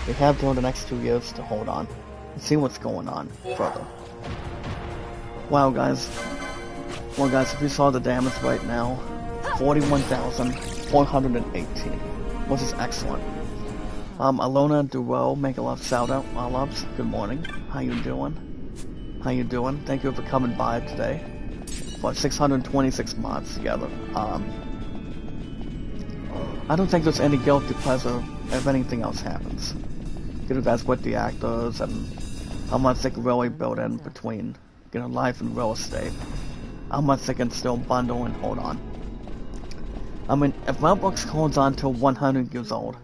They have during the next 2 years to hold on and see what's going on further. Wow, guys. Well, guys, if you saw the damage right now, 41,418, which is excellent. Alona Duo, make a love shout out, my loves. Good morning. How you doing? Thank you for coming by today. For 626 mods together. I don't think there's any guilty pleasure if anything else happens. That's with the actors and how much they can really build in between, life and real estate. How much they can still bundle and hold on. If Mel Brooks holds on till 100 years old,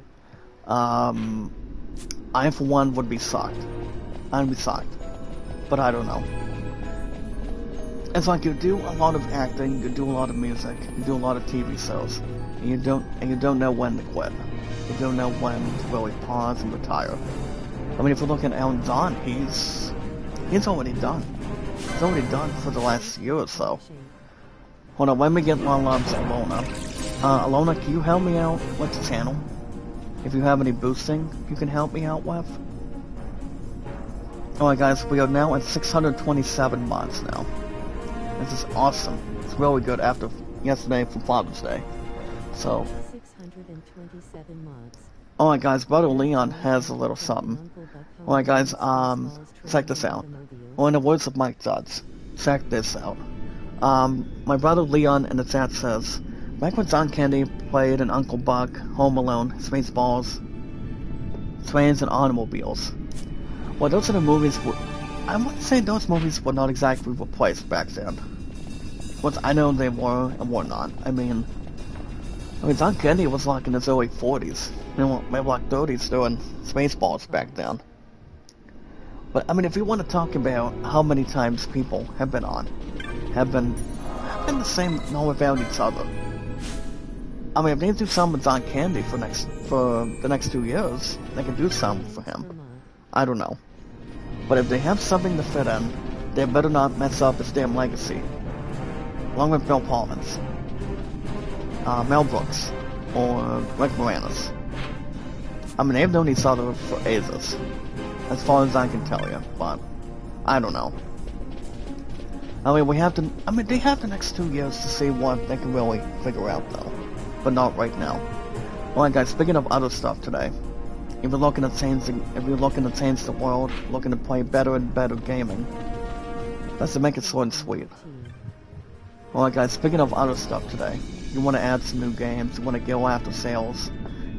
I for one would be shocked. I'd be shocked. But I don't know. It's like you do a lot of acting, you do a lot of music, you do a lot of TV shows, and you don't know when to quit. You don't know when to really pause and retire. If you look at Elton John, he's He's already done. He's already done for the last year or so. Hold on, let me get my loves Alona. Alona, can you help me out with the channel? If you have any boosting you can help me out with. Alright guys, we are now at 627 mods now. This is awesome. It's really good after yesterday for Father's Day. So 627 mods. Alright guys, Brother Leon has a little something. Alright guys, check this out. Or in the words of Mike Judds, check this out. My brother Leon in the chat says, back when John Candy played in Uncle Buck, Home Alone, Spaceballs, Trains and Automobiles. Well, those are the movies, I wouldn't say those movies were not exactly replaced back then. But I know they were and were not. I mean, John Candy was like in his early 40s. You know, maybe like 30s doing Spaceballs back then. But I mean, if you want to talk about how many times people have been the same, know about each other. I mean, if they do something with John Candy for the next 2 years, they can do something for him. I don't know. But if they have something to fit in, they better not mess up his damn legacy. Along with Bill Pullman's, Mel Brooks, or Rick Moranis. I mean, they've known each other for ages, as far as I can tell you, but I don't know. I mean, they have the next 2 years to see what they can really figure out, though. But not right now. Alright guys, speaking of other stuff today, if you're looking to change the world, looking to play better and better gaming, that's to make it short and sweet. Alright guys, speaking of other stuff today, you want to add some new games, you want to go after sales,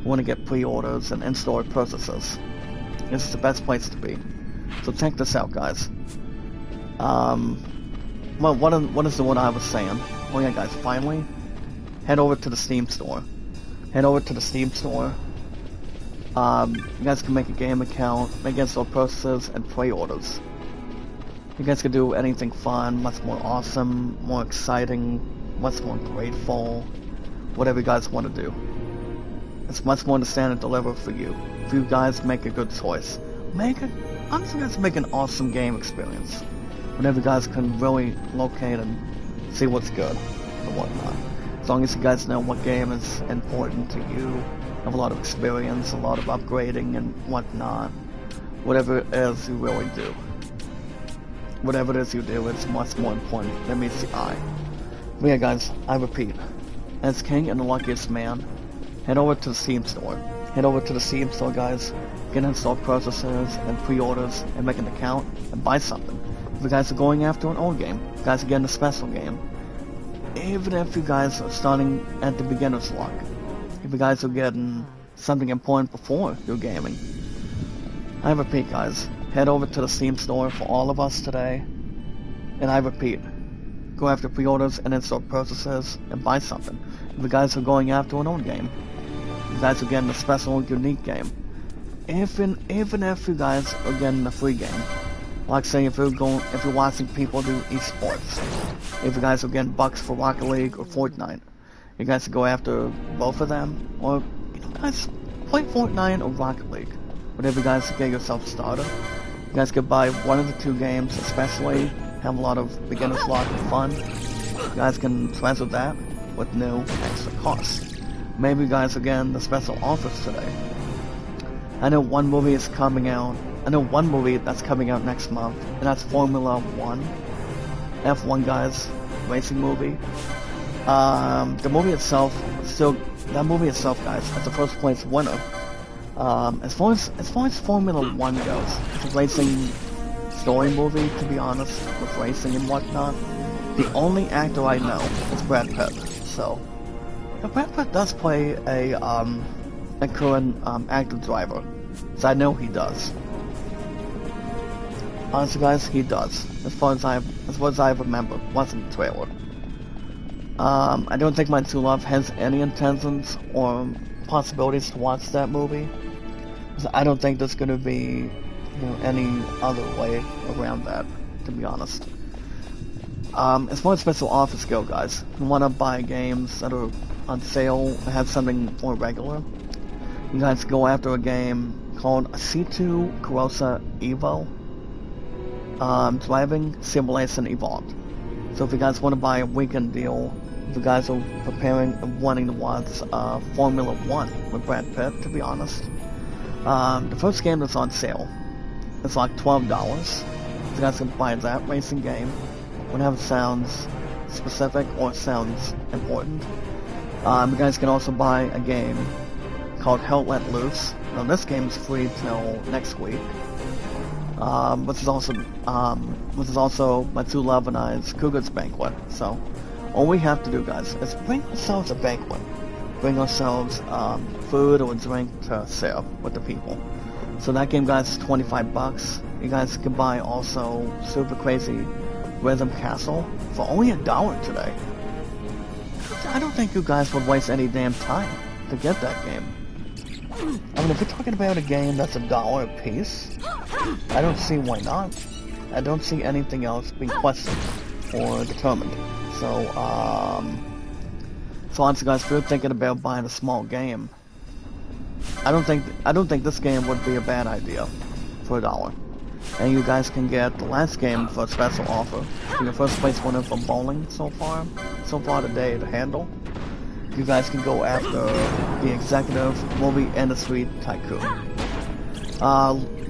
you want to get pre-orders and in-store purchases. This is the best place to be. So check this out, guys. Well, what is the one I was saying? Oh yeah, guys, finally, head over to the Steam store. Head over to the Steam store. You guys can make a game account, make in-store purchases, and pre-orders. You guys can do anything fun, much more awesome, more exciting, much more grateful, whatever you guys want to do. It's much more to stand and deliver for you. If you guys make a good choice. Honestly, guys, make an awesome game experience. Whenever you guys can really locate and see what's good and whatnot. As long as you guys know what game is important to you, have a lot of experience, a lot of upgrading and whatnot. Whatever it is you really do. Whatever it is you do, it's much more important than meets the eye. But yeah guys, I repeat, as king and the luckiest man, head over to the Steam store. Head over to the Steam store, guys, get in-store purchases and pre-orders and make an account and buy something. If you guys are going after an old game, if you guys are getting a special game, even if you guys are starting at the beginner's luck, if you guys are getting something important before you're gaming, I repeat guys, head over to the Steam store for all of us today, and I repeat, go after pre-orders and in-store purchases and buy something. If you guys are going after an old game, if you guys are getting a special, unique game, even if you guys are getting a free game, like say if you're watching people do esports, if you guys are getting bucks for Rocket League or Fortnite, you guys can go after both of them, or you know guys, play Fortnite or Rocket League. Whatever you guys get yourself started. You guys could buy one of the two games especially, have a lot of beginner's luck and fun. You guys can treasure that with no extra cost. Maybe you guys are getting the special offers today. I know one movie is coming out. I know one movie that's coming out next month, and that's Formula 1. F1 guys, racing movie. The movie itself, guys, as the first place winner. As far as Formula 1 goes, it's a racing story movie, to be honest, with racing and whatnot. The only actor I know is Brad Pitt. So, Brad Pitt does play a current active driver. So I know he does. Honestly, guys, he does. As far as I remember, watching the trailer. I don't think my true love has any intentions or possibilities to watch that movie. I don't think there's gonna be, any other way around that, to be honest. As far as special offers go, guys, if you want to buy games that are on sale, have something more regular, you guys go after a game called C2 Corrosa Evo. Driving Simulation Evolved. So if you guys want to buy a weekend deal, if you guys are preparing and wanting to watch Formula 1 with Brad Pitt, to be honest, the first game that's on sale, it's like $12. So you guys can buy that racing game whenever it sounds specific or sounds important. You guys can also buy a game called Hell Let Loose. Now this game is free till next week. Which is also my Two Love and I's Cougar's Banquet. So all we have to do, guys, is bring ourselves a banquet. Bring ourselves food or drink to share with the people. So that game, guys, is $25. You guys can buy also Super Crazy Rhythm Castle for only $1 today. I don't think you guys would waste any damn time to get that game. I mean, if you're talking about a game that's $1 a piece, I don't see why not. I don't see anything else being questioned or determined. So honestly, guys, if you're thinking about buying a small game, I don't think this game would be a bad idea for $1. And you guys can get the last game for a special offer. Your first place winner for bowling so far today to handle. You guys can go after the executive movie industry tycoon.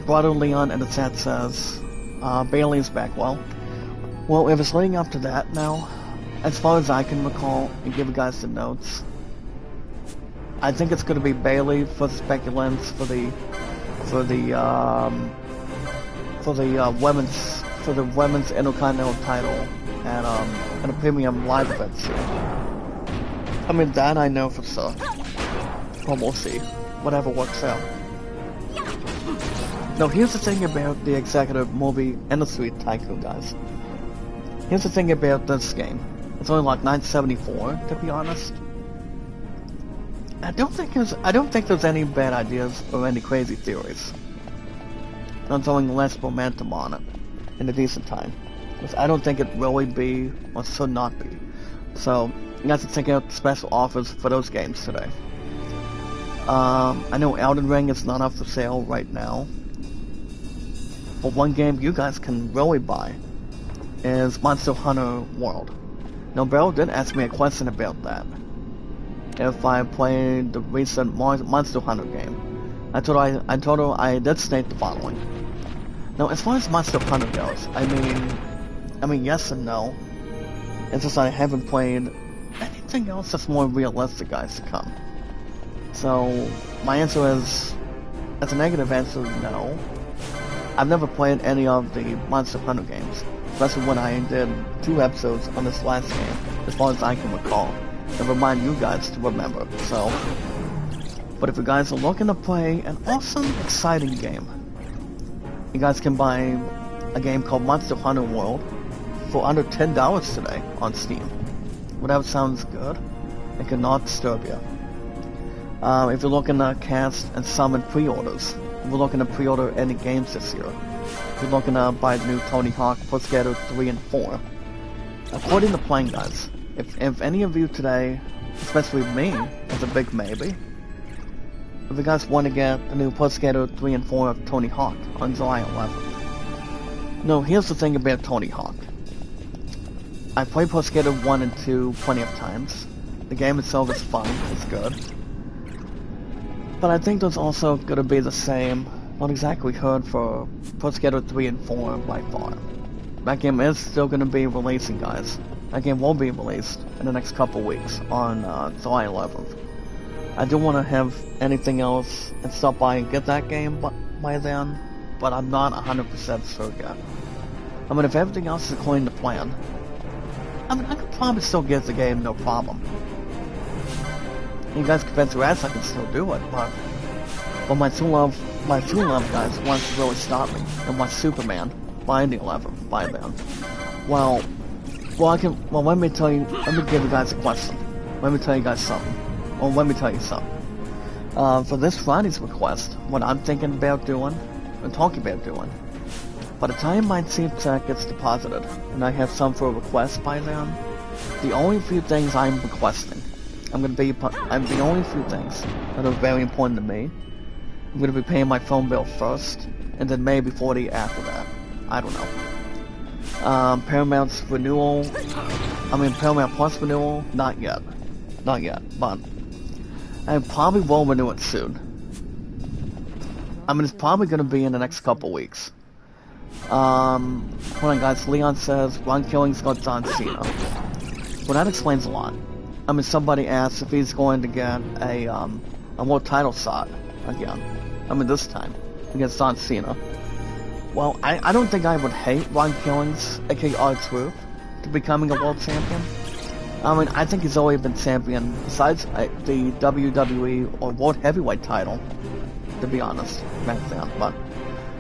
Brother Leon in the chat says, Bailey's back. Well, if it's leading up to that now, as far as I can recall and give you guys the notes, I think it's going to be Bailey for the speculants for the women's Intercontinental title and a premium live event soon. I mean, that I know for sure. But we'll see. Whatever works out. Now, here's the thing about the executive movie industry tycoon, guys. Here's the thing about this game. It's only like $9.74, to be honest. I don't think there's any bad ideas or any crazy theories on throwing less momentum on it in a decent time. Because I don't think it really be or should not be. So you guys can check out special offers for those games today. I know Elden Ring is not up for sale right now. But one game you guys can really buy is Monster Hunter World. Now, Beryl did ask me a question about that. If I played the recent Monster Hunter game. I told her I did state the following. Now, as far as Monster Hunter goes, I mean yes and no. It's just I haven't played anything else that's more realistic, guys, to come. So, my answer is, as a negative answer, no. I've never played any of the Monster Hunter games, especially when I did 2 episodes on this last game, as far as I can recall, and remind you guys to remember, so. But if you guys are looking to play an awesome, exciting game, you guys can buy a game called Monster Hunter World for under $10 today on Steam. Whatever sounds good, it cannot disturb you. If you're looking to cast and summon pre-orders, if you're looking to pre-order any games this year, if you're looking to buy the new Tony Hawk Pro Skater 3 and 4, according to playing guys, if any of you today, especially me, is a big maybe, if you guys want to get the new Pro Skater 3 and 4 of Tony Hawk on July 11th. No, here's the thing about Tony Hawk. I played Pro Skater 1 and 2 plenty of times. The game itself is fun, it's good. But I think there's also going to be the same, not exactly heard for Pro Skater 3 and 4 by far. That game is still going to be releasing, guys. That game will be released in the next couple weeks on July 11th. I do want to have anything else and stop by and get that game by then, but I'm not 100% sure yet. I mean, if everything else is according to plan, I mean, I could probably still get the game, no problem. You guys can bet your ass I can still do it, but my true love guys wants to really stop me and watch Superman by the 11th by then. Well, let me give you guys a question. Let me tell you guys something. Well, let me tell you something. For this Friday's request, what I'm thinking about doing, and talking about doing, by the time my Team Tech gets deposited, and I have some for a request by then, the only few things I'm requesting, the only few things that are very important to me, I'm going to be paying my phone bill first, and then maybe 40 after that. I don't know. Paramount's renewal, Paramount Plus renewal, not yet. Not yet, but I probably will renew it soon. It's probably going to be in the next couple weeks. Hold on guys, Leon says, Ron Killing's got John Cena. Well, that explains a lot. Somebody asked if he's going to get a world title shot again. This time, against John Cena. Well, I don't think I would hate Ron Killings, aka R-Truth, to becoming a world champion. I think he's always been champion, besides the WWE or World Heavyweight title, to be honest, back then. But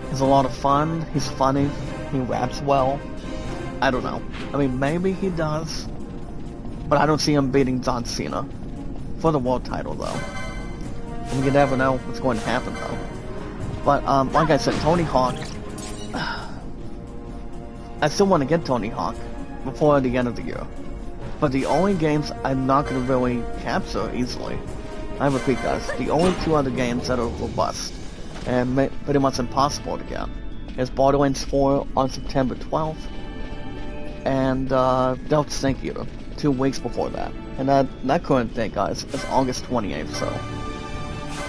he's a lot of fun, he's funny, he raps well. I don't know. Maybe he does, but I don't see him beating John Cena for the world title, though. You never know what's going to happen, though. But, like I said, Tony Hawk, I still want to get Tony Hawk before the end of the year. But the only games I'm not going to really capture easily, I repeat guys, the only two other games that are robust and pretty much impossible to get is Borderlands 4 on September 12th and Delta Snake Eater 2 weeks before that. And that current date guys is August 28th, so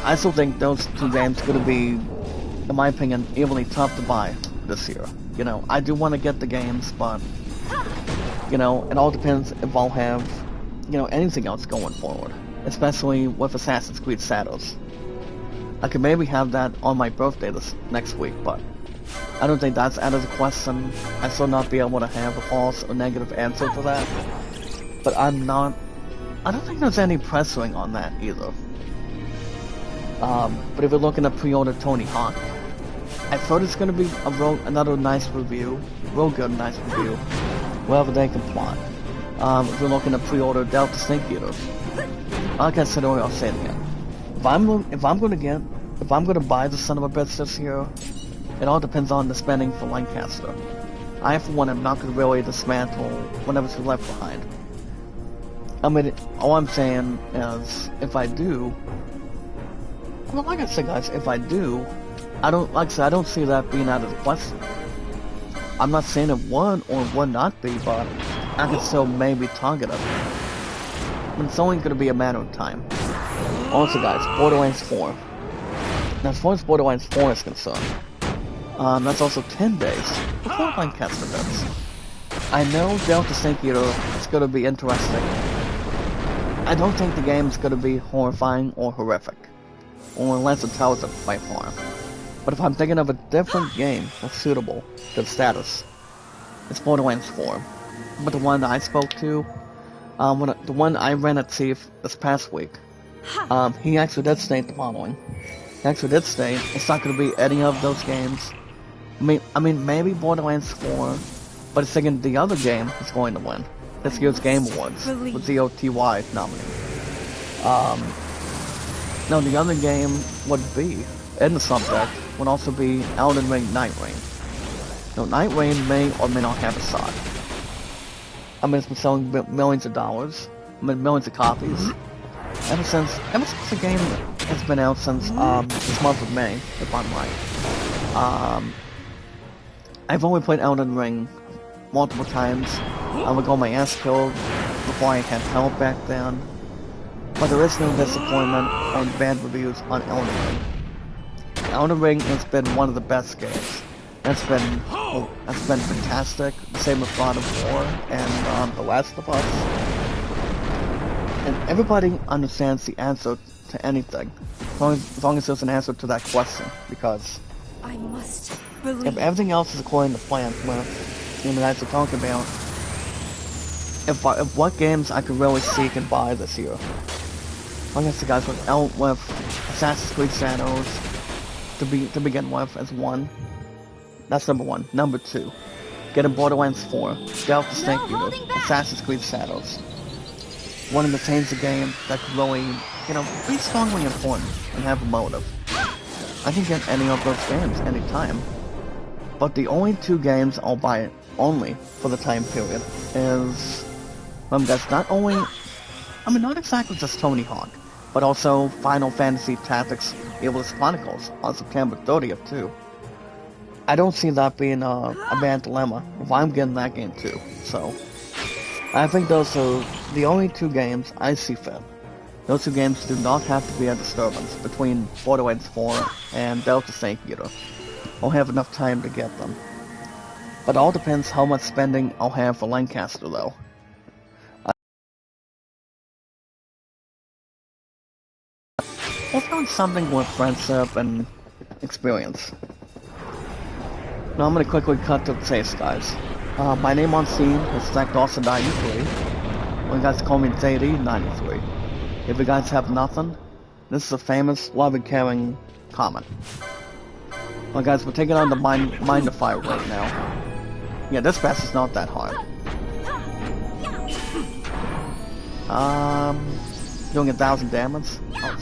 I still think those two games are going to be, in my opinion, evenly tough to buy this year. I do want to get the games, but it all depends if I'll have, anything else going forward. Especially with Assassin's Creed Shadows. I could maybe have that on my birthday this next week, but I don't think that's out of the question. I still not be able to have a false or negative answer for that. But I don't think there's any pressuring on that either. But if you're looking to pre-order Tony Hawk, I thought it's going to be another nice review, real good nice review, wherever they can plot. If you're looking to pre-order Delta Snake Eater, like I said earlier, I'll say it again. If I'm going to buy the son of a bitch this year, it all depends on the spending for Lancaster. I, for one, am not going to really dismantle whatever's left behind. All I'm saying is, if I do, well, like I said, guys, if I do, I don't see that being out of the question. I'm not saying it would or would not be, but I could still maybe target it. It's only going to be a matter of time. Also, guys, Borderlands 4. Now, as far as Borderlands 4 is concerned, that's also 10 days before Lancaster does. I know Delta Snake Eater is going to be interesting. I don't think the game is going to be horrifying or horrific, or unless it tells it by far. But if I'm thinking of a different game that's suitable to the status, it's Borderlands 4. But the one that I spoke to, the one I ran at Chief this past week, he actually did state the following. He actually did state it's not going to be any of those games. Maybe Borderlands 4, but it's thinking the other game is going to win this year's Game Awards with ZOTY nominee. No, the other game would be, in the subject, would also be Elden Ring Night Rain. Now, Night Rain may or may not have a shot. It's been selling millions of dollars, millions of copies, ever since the game has been out since this month of May, if I'm right. I've only played Elden Ring multiple times. I would go my ass killed before I had help back then. But there is no disappointment or bad reviews on Elden Ring. Elden Ring has been one of the best games. That's been fantastic. Same with God of War and The Last of Us. And everybody understands the answer to anything, as long as there's an answer to that question. Because I must believe. If everything else is according to plan, with as we're talking about, if what games I could really seek and buy this year, like I said, guys, with Assassin's Creed Shadows to begin with as one. That's number one. Number two, getting Borderlands 4, Delta Snake Eater, Assassin's Creed Shadows. One of the things of game that could really, be strongly important and have a motive. I can get any of those games anytime. But the only two games I'll buy it only for the time period is, that's not only, not exactly just Tony Hawk, but also Final Fantasy Tactics Evil's Chronicles on September 30th too. I don't see that being a bad dilemma if I'm getting that game too. So I think those are the only two games I see fit. Those two games do not have to be a disturbance between Borderlands 4 and Delta Snake Eater. I'll have enough time to get them. But it all depends how much spending I'll have for Lancaster though. I found something with friendship and experience. Now I'm gonna quickly cut to the chase, guys. My name on scene is ZachDawson93. Well, you guys call me JD93. If you guys have nothing, this is a famous, loving, caring comment. Well, guys, we're taking on the Mindifier right now. Yeah, this pass is not that hard. Doing 1,000 damage. Oh,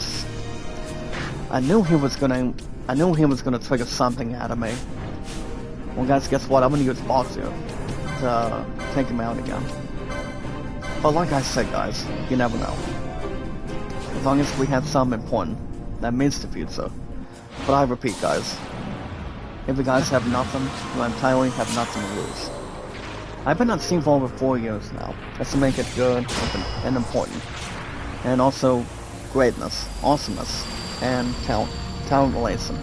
I knew he was gonna trigger something out of me. Well, guys, guess what? I'm gonna use Boxer to take him out again. But like I said, guys, you never know. As long as we have something important, that means the future. But I repeat, guys, if you guys have nothing, you entirely have nothing to lose. I've been on Steam for over 4 years now. That's to make it good and important. And also, greatness, awesomeness, and talent relation.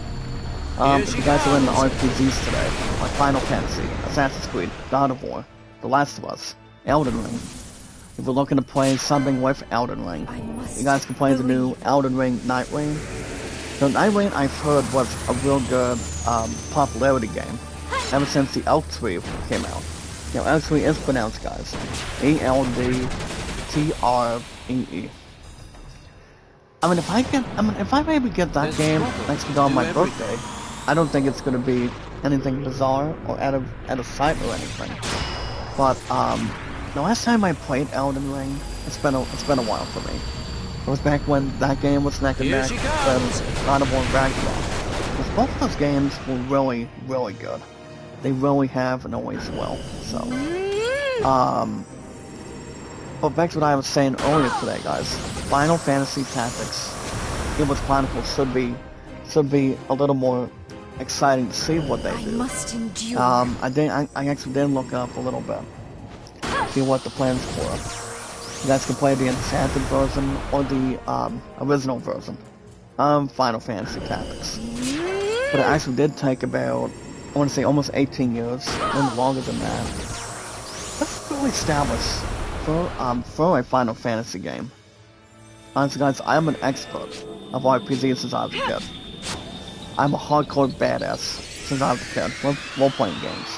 If you guys are in the RPGs today, like Final Fantasy, Assassin's Creed, God of War, The Last of Us, Elden Ring, if you're looking to play something with Elden Ring, you guys can play the new Elden Ring Nightreign. So Nightreign, I've heard, was a real good popularity game ever since the Elk Tree came out. You know, Elk Tree is pronounced, guys, ELDTREE. I mean, if I maybe get that game next week on my birthday, I don't think it's gonna be anything bizarre or out of sight or anything. But the last time I played Elden Ring, it's been a while for me. It was back when that game was neck and neck with God of War Ragnarok. Because both of those games were really, really good. They really have and always will. So, but back to what I was saying earlier today, guys. Final Fantasy Tactics, Gameless Chronicles should be a little more exciting to see what they do. I must endure. I actually did look up a little bit, see what the plans for. You guys can play the enchanted version or the original version of Final Fantasy Tactics. But it actually did take about, I want to say, almost 18 years, a little longer than that. That's really established for a Final Fantasy game. Honestly, guys, I'm an expert of RPGs since I was a kid. I'm a hardcore badass since I was a kid with role-playing games.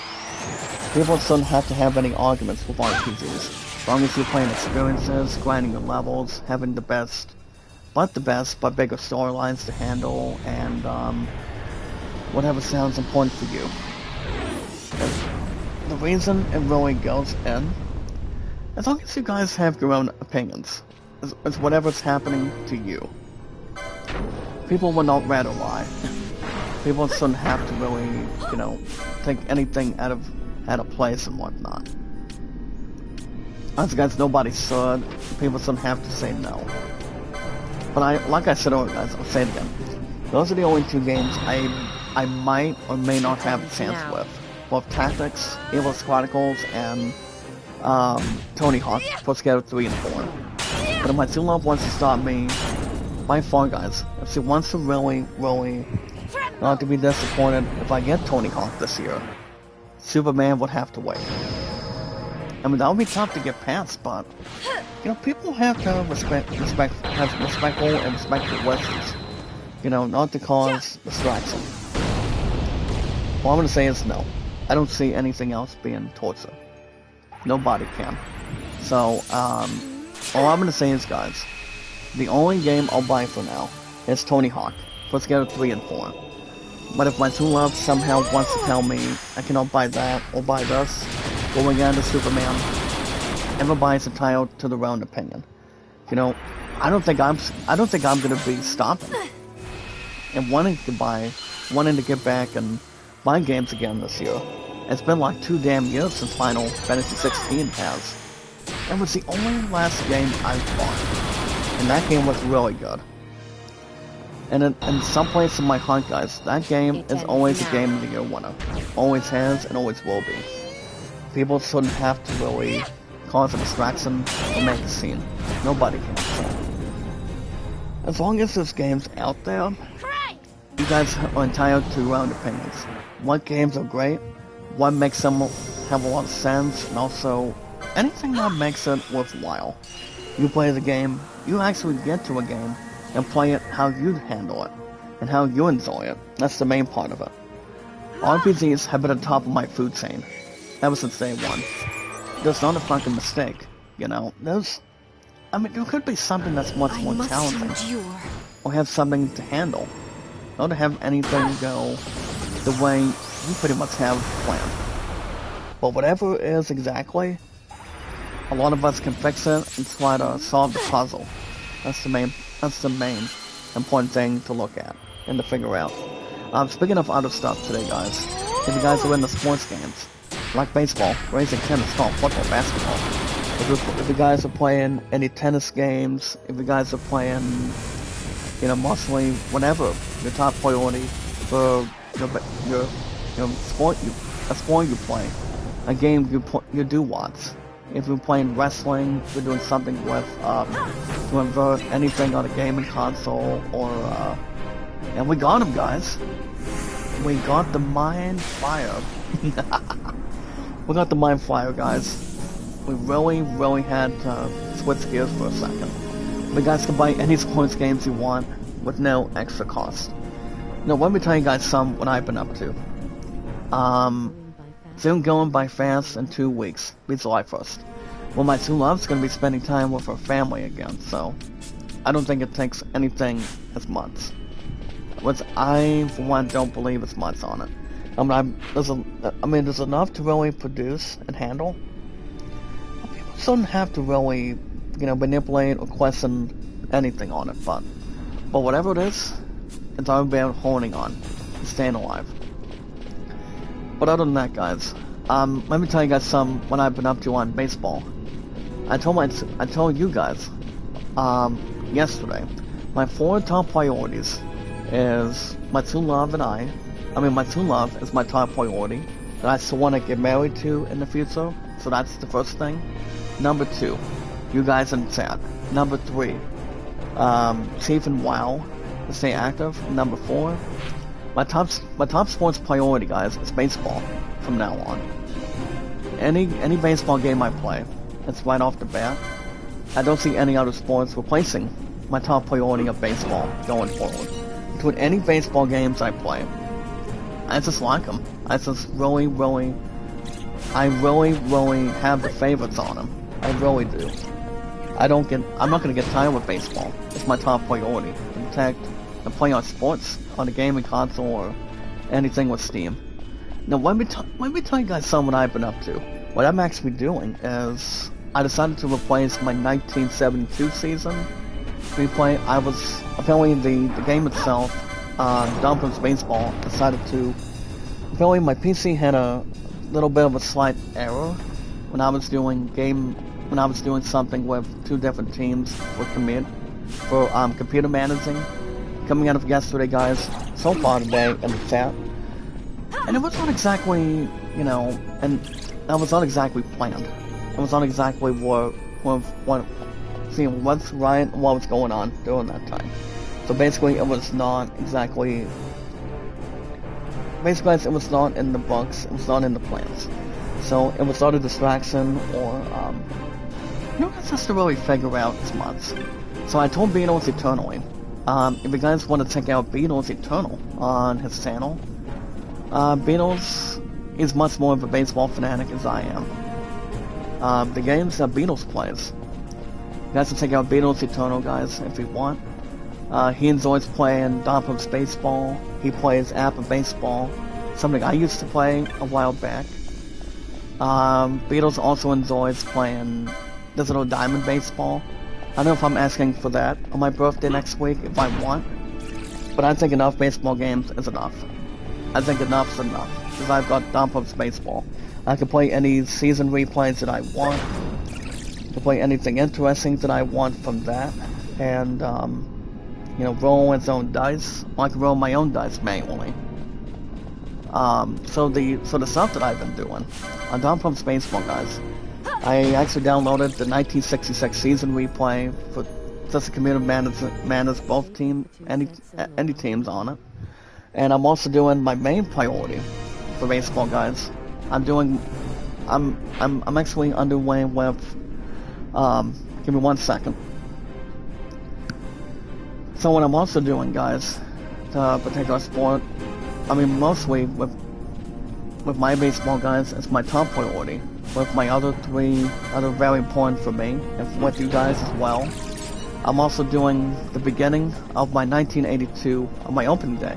People shouldn't have to have any arguments with RPGs. As long as you're playing experiences, grinding your levels, having the best but bigger storylines to handle, and whatever sounds important for you. The reason it really goes in, as long as you guys have your own opinions, is whatever's happening to you. People will not rather lie. People shouldn't have to really, you know, take anything out of place and whatnot. Honestly, guys, nobody should. People shouldn't have to say no. But like I said earlier, guys, I'll say it again. Those are the only two games I might or may not have a chance with. Both Tactics, Gameless Chronicles, and Tony Hawk, put together 3 and 4. But if my true love wants to stop me, by far, guys, if she wants to really not to be disappointed if I get Tony Hawk this year, Superman would have to wait. I mean, that would be tough to get past, but, you know, people have to have respectful and respectful wishes. You know, not to cause distraction. All I'm gonna say is no. I don't see anything else being torture. Nobody can. So, all I'm gonna say is, guys, the only game I'll buy for now is Tony Hawk. Put together 3 and 4. But if my true love somehow wants to tell me I cannot buy that or buy this, going on to Superman, everybody's entitled to their own opinion. You know, I don't think I'm gonna be stopping and wanting to get back and buy games again this year. It's been like 2 damn years since Final Fantasy 16 has. It was the only last game I bought, and that game was really good. And in some place in my heart, guys, that game is always a Game of the Year winner. Always has and always will be. People shouldn't have to really cause a distraction or make a scene. Nobody can. So. As long as there's games out there, you guys are entitled to your own opinions. What games are great, what makes them have a lot of sense, and also anything that makes it worthwhile. You play the game, you actually get to a game, and play it how you handle it, and how you enjoy it. That's the main part of it. RPGs have been at the top of my food chain, ever since day one. There's not a fucking mistake, you know, there could be something that's much more challenging, or have something to handle, not to have anything go the way you pretty much have planned. But whatever it is exactly, a lot of us can fix it and try to solve the puzzle. That's the main important thing to look at and to figure out. Speaking of other stuff today, guys, if you guys are into sports games, like baseball, racing, tennis, golf, football, basketball, if you guys are playing any tennis games, if you guys are playing, you know, mostly whatever your top priority for your sport, a sport you play, a game you do watch. If you're playing wrestling, if you're doing something with to invert anything on a gaming console, or and we got him, guys. We got the Mind Fire. We got the Mind Fire, guys. We really had to switch gears for a second. You guys can buy any sports games you want with no extra cost. Now, let me tell you guys what I've been up to. Soon going by fast in 2 weeks. Be July 1st. Well, my true love's gonna be spending time with her family again, so I don't think it takes anything as months. Which I, for one, don't believe it's months on it. There's enough to really produce and handle. People shouldn't have to really, you know, manipulate or question anything on it, but whatever it is, it's all about holding on and staying alive. But other than that, guys, let me tell you guys what I've been up to on baseball. I told you guys, yesterday, my 4 top priorities is my true love and my true love is my top priority that I still want to get married to in the future, so that's the first thing. Number 2, you guys in chat. Number 3, Chief and WoW to stay active. Number 4, my top sports priority, guys, is baseball from now on. Any baseball game I play, it's right off the bat. I don't see any other sports replacing my top priority of baseball going forward. Between any baseball games I play, I just like them. I just really have the favorites on them. I really do. I'm not gonna get tired with baseball. It's my top priority. To protect and play on sports on a gaming console or anything with Steam. Now let me tell you guys what I've been up to. What I'm actually doing is I decided to replace my 1972 season replay. I was apparently the game itself, Dumplings Baseball, decided to. Apparently my PC had a little bit of a slight error when I was doing something with 2 different teams for computer managing. Coming out of yesterday, guys, so far today in the chat. And it was not exactly, you know, and that was not exactly planned. It was not exactly seeing what's right and what was going on during that time. So basically, it was not exactly. Basically, it was not in the books. It was not in the plans. So it was not a distraction, or it's just to really figure out as much. So I told Beatles Eternally. If you guys want to check out Beatles Eternal on his channel, Beatles is much more of a baseball fanatic as I am. The games that Beatles plays, you guys can check out Beatles Eternal, guys, if you want. He enjoys playing Domphams Baseball. He plays Appa Baseball, something I used to play a while back. Beatles also enjoys playing Digital Diamond Baseball. I don't know if I'm asking for that on my birthday next week if I want, but I think enough baseball games is enough. I think enough's enough, because I've got Domphams Baseball. I can play any season replays that I want. I can play anything interesting that I want from that, and roll its own dice. I can roll my own dice manually. So the stuff that I've been doing on Don Pump's Baseball, guys, I actually downloaded the 1966 season replay for just the community manage both any teams on it, and I'm also doing my main priority for baseball, guys. I'm actually underway with. Give me 1 second. So what I'm also doing, guys, to protect our sport, mostly with my baseball, guys, it's my top priority. With my other three, very important for me, and with you guys as well. I'm also doing the beginning of my 1982, of my opening day,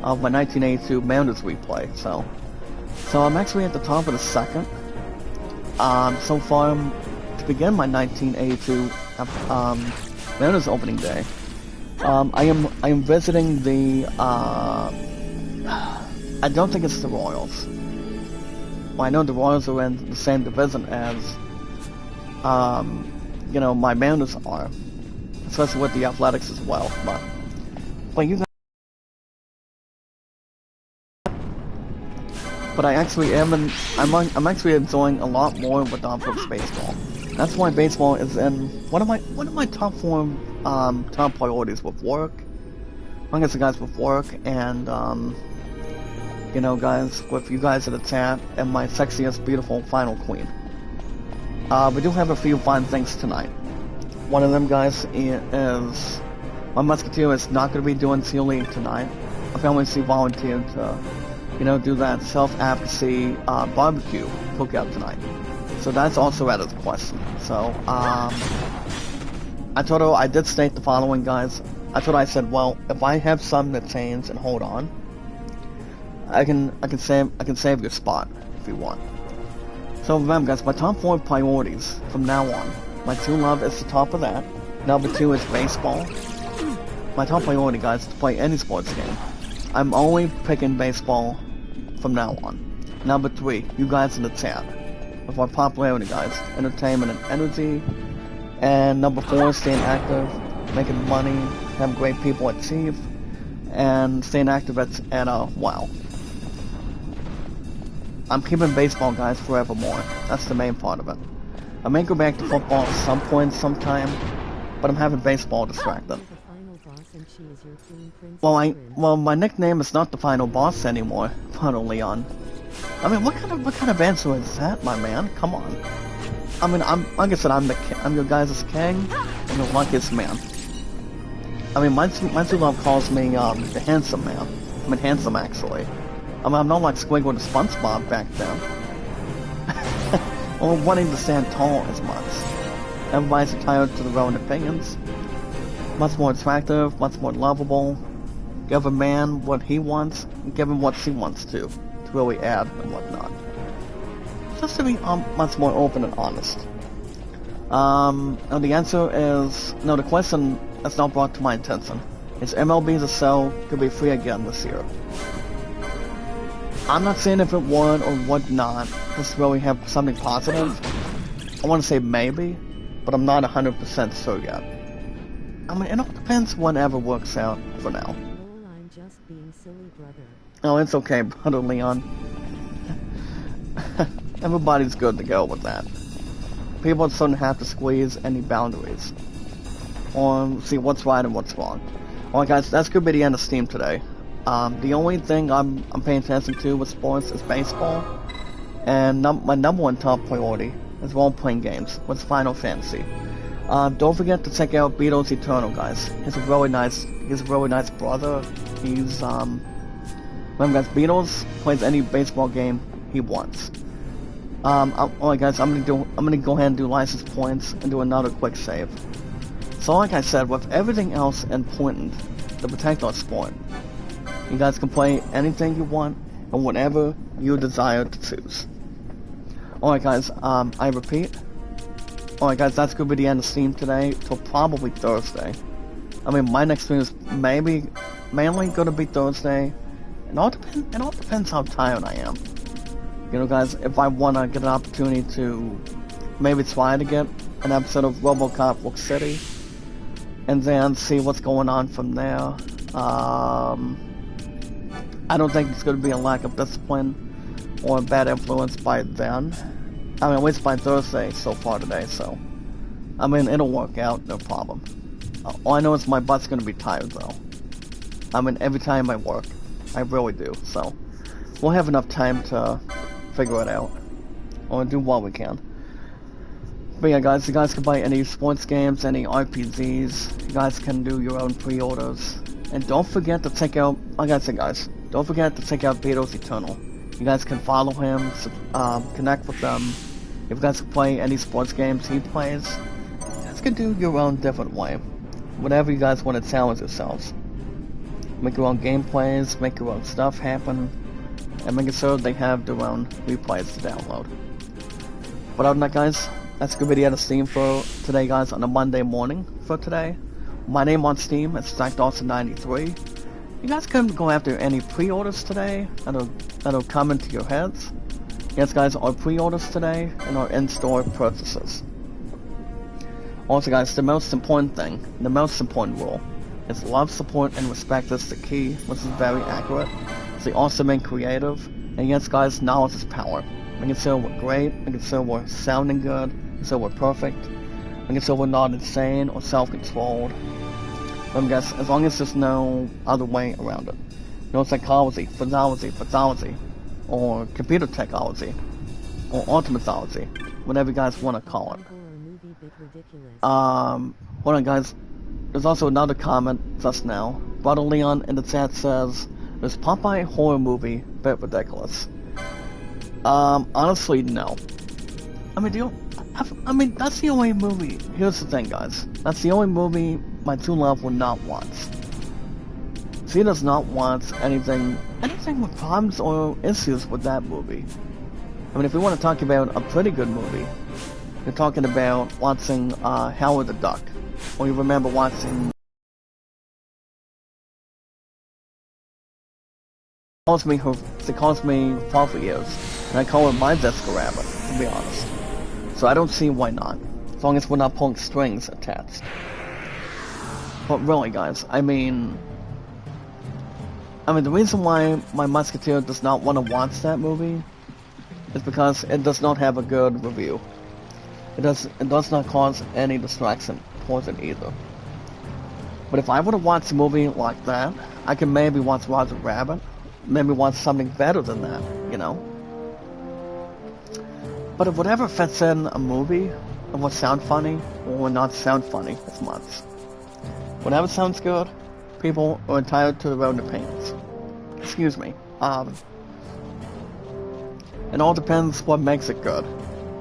of my 1982 Mariners replay. So I'm actually at the top of the second. So far, to begin my 1982 Mariners opening day, I am visiting the. I don't think it's the Royals. Well, I know the Royals are in the same division as, my Mariners are, especially with the Athletics as well. But you guys. But I actually am, I'm actually enjoying a lot more with Don Phillips baseball. That's why baseball is in one of my top priorities with work. I guess the guys with work and guys, with you guys in the chat, and my sexiest, beautiful final queen. We do have a few fun things tonight. One of them, guys, is my musketeer is not going to be doing Seal League tonight. I finally volunteered to, do that self-advocacy barbecue cookout tonight. So that's also at his request. So, I told her, I did state the following, guys. I said, well, if I have something to change and hold on, I can save your spot if you want. So remember, guys, my top 4 priorities from now on. My true love is the top of that. Number 2 is baseball. My top priority, guys, is to play any sports game. I'm only picking baseball from now on. Number 3, you guys in the chat. With our popularity, guys, entertainment and energy. And number 4, staying active, making money, having great people at Chief, and staying active at WoW. I'm keeping baseball, guys, forevermore. That's the main part of it. I may go back to football at some point, sometime, but I'm having baseball distracted. Well, my nickname is not the final boss anymore, Puddle Leon. What kind of answer is that, my man? Come on. Like I said, I'm your guys' king, and the luckiest man. My true love calls me the handsome man. Handsome actually. I'm not like Squiggle the SpongeBob back then. Or wanting to stand tall as much. Everybody's entitled to their own opinions. Much more attractive, much more lovable. Give a man what he wants, and give him what she wants to really add and whatnot. Just to be much more open and honest. The answer is, no, the question that's not brought to my attention is MLB The Show could be free again this year. I'm not saying if it would or would not, just really have something positive. I want to say maybe, but I'm not 100% sure yet. It all depends whenever works out for now. I'm just being silly, brother. Oh, it's okay, brother Leon. Everybody's good to go with that. People shouldn't have to squeeze any boundaries. Or see what's right and what's wrong. Alright guys, that's gonna be the end of Steam today. The only thing I'm paying attention to with sports is baseball. And my number 1 top priority is role-playing games with Final Fantasy. Don't forget to check out Beatles Eternal, guys. He's a really nice brother. He's remember guys, Beatles plays any baseball game he wants. Alright guys, I'm gonna go ahead and do license points and do another quick save. So like I said, with everything else important to protect our sport, you guys can play anything you want and whatever you desire to choose. Alright guys, I repeat. Alright guys, that's gonna be the end of Steam today till probably Thursday. My next stream is mainly gonna be Thursday. It all depends how tired I am. Guys, if I wanna get an opportunity to maybe try to get an episode of RoboCop Rook City, and then see what's going on from there. I don't think it's going to be a lack of discipline or a bad influence by then. I mean, at least by Thursday so far today, so. I mean, it'll work out, no problem. All I know is my butt's going to be tired, though. I mean, every time I work, I really do, so. We'll have enough time to figure it out. Or do what we can. But yeah, guys, you guys can buy any sports games, any RPGs. You guys can do your own pre-orders. And don't forget to check out, like I said, guys, don't forget to check out Beto's Eternal. You guys can follow him, connect with them. If you guys can play any sports games he plays, you guys can do your own different way. Whatever you guys want to challenge yourselves. Make your own gameplays, make your own stuff happen, and make sure they have their own replays to download. But other than that, guys, that's a good video to Steam for today, guys, on a Monday morning for today. My name on Steam is ZachDawson93. You guys can go after any pre-orders today that'll come into your heads. Yes, guys, our pre-orders today and our in-store purchases. Also, guys, the most important thing, the most important rule, is love, support, and respect is the key, which is very accurate. It's the awesome and creative. And yes, guys, knowledge is power. Making sure we're great, making sure we're sounding good, making sure we're perfect, making sure we're not insane or self-controlled. But guys, as long as there's no other way around it. No psychology, physiology, or computer technology, or ultimatology, whatever you guys want to call it. Hold on, guys. There's also another comment just now. Brother Leon in the chat says, "Is Popeye horror movie bit ridiculous?" Honestly, no. I mean, that's the only movie. Here's the thing, guys. That's the only movie my true love will not want. She does not want anything with problems or issues with that movie. I mean, if we want to talk about a pretty good movie, you're talking about watching Howard the Duck, or you remember watching. She calls me Father Years, and I call her my Jessica Rabbit, to be honest. So I don't see why not, as long as we're not pulling strings attached. But really, guys, I mean, the reason why my Musketeer does not want to watch that movie is because it does not have a good review. It does not cause any distraction towards it either. But if I were to watch a movie like that, I could maybe watch Roger Rabbit, maybe watch something better than that, you know? But if whatever fits in a movie, it will sound funny, or will not sound funny as much. Whatever sounds good, people are entitled to their own opinions. Excuse me. It all depends what makes it good,